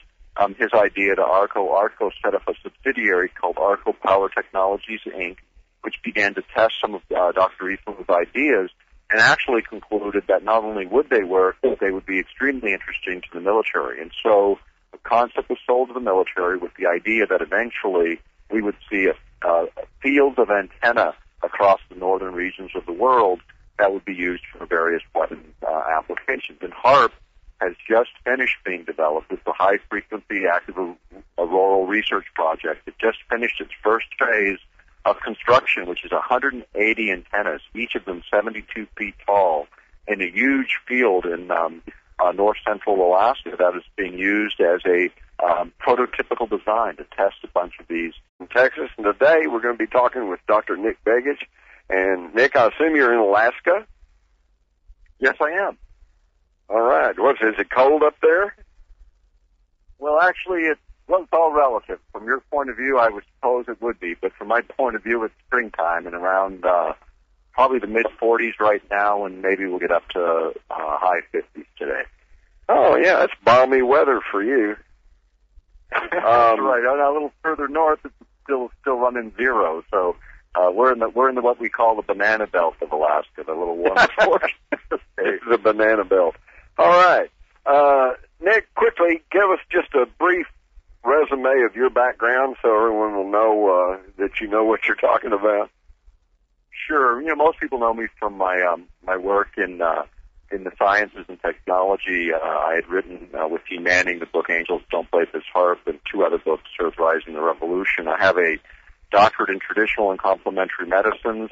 his idea to ARCO. ARCO set up a subsidiary called ARCO Power Technologies, Inc., which began to test some of Dr. Eastland's ideas and actually concluded that not only would they work, but they would be extremely interesting to the military. And so the concept was sold to the military with the idea that eventually we would see a field of antenna across the northern regions of the world that would be used for various weapon applications. And HAARP has just finished being developed. It's the High-Frequency Active Auroral Research Project. It just finished its first phase of construction, which is 180 antennas, each of them 72 feet tall, in a huge field in north-central Alaska that is being used as a prototypical design to test a bunch of these. In Texas, and today we're going to be talking with Dr. Nick Begich. And, Nick, I assume you're in Alaska? Yes, I am. All right. Is it cold up there? Well, actually, it's all relative. From your point of view, I would suppose it would be, but from my point of view, it's springtime and around probably the mid-40s right now, and maybe we'll get up to high 50s today. Oh, yeah, that's balmy weather for you. That's right. A little further north, it's still running zero, so we're in the what we call the banana belt of Alaska, the little warmer portion. It's the banana belt. All right. Nick, quickly, give us just a brief resume of your background so everyone will know that you know what you're talking about. Sure. Most people know me from my work in in the sciences and technology. I had written with T. Manning the book Angels Don't Play This HAARP and 2 other books, Earthrising the Revolution. I have a doctorate in traditional and complementary medicines.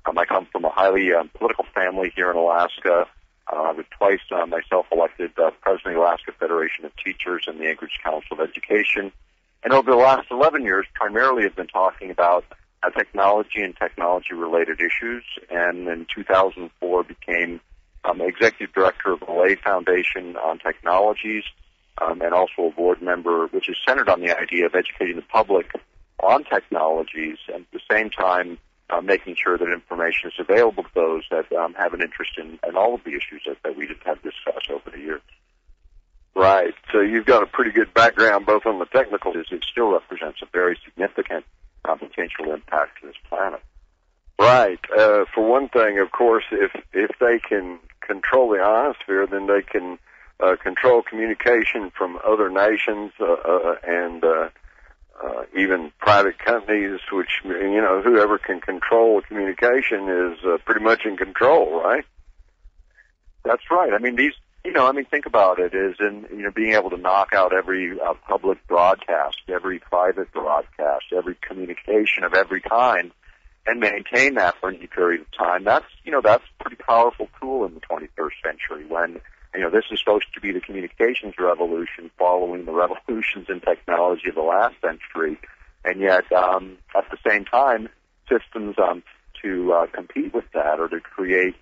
I come from a highly political family here in Alaska. I was twice myself elected president of the Alaska Federation of Teachers and the Anchorage Council of Education. And over the last 11 years, primarily have been talking about technology and technology-related issues. And in 2004, became executive director of the Lay Foundation on Technologies, and also a board member, which is centered on the idea of educating the public on technologies, and at the same time making sure that information is available to those that have an interest in all of the issues that we have discussed over the years. Right. So you've got a pretty good background both on the technical. It still represents a very significant potential impact to this planet. Right. For one thing, of course, if they can control the ionosphere, then they can control communication from other nations and even private companies, which, whoever can control communication is pretty much in control, right? That's right. I mean, think about it, is in, being able to knock out every public broadcast, every private broadcast, every communication of every kind, and maintain that for any period of time. That's a pretty powerful tool in the 21st century when, this is supposed to be the communications revolution following the revolutions in technology of the last century. And yet, at the same time, systems to compete with that or to create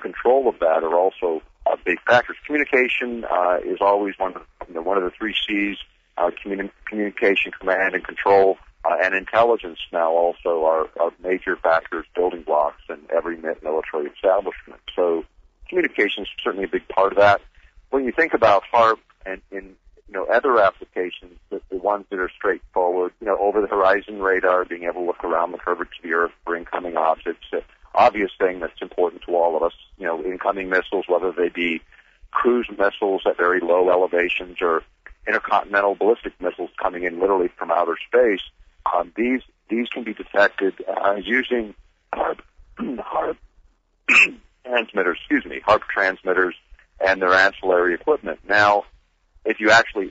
control of that are also big factors. Communication is always one of the 3 C's, communication, command, and control. And intelligence now also are major factors, building blocks in every military establishment. So communication is certainly a big part of that. When you think about HAARP and in other applications, the ones that are straightforward, over the horizon radar, being able to look around the curvature of the Earth for incoming objects, obvious thing that's important to all of us, incoming missiles, whether they be cruise missiles at very low elevations or intercontinental ballistic missiles coming in literally from outer space. These can be detected using HAARP transmitters and their ancillary equipment. Now, if you actually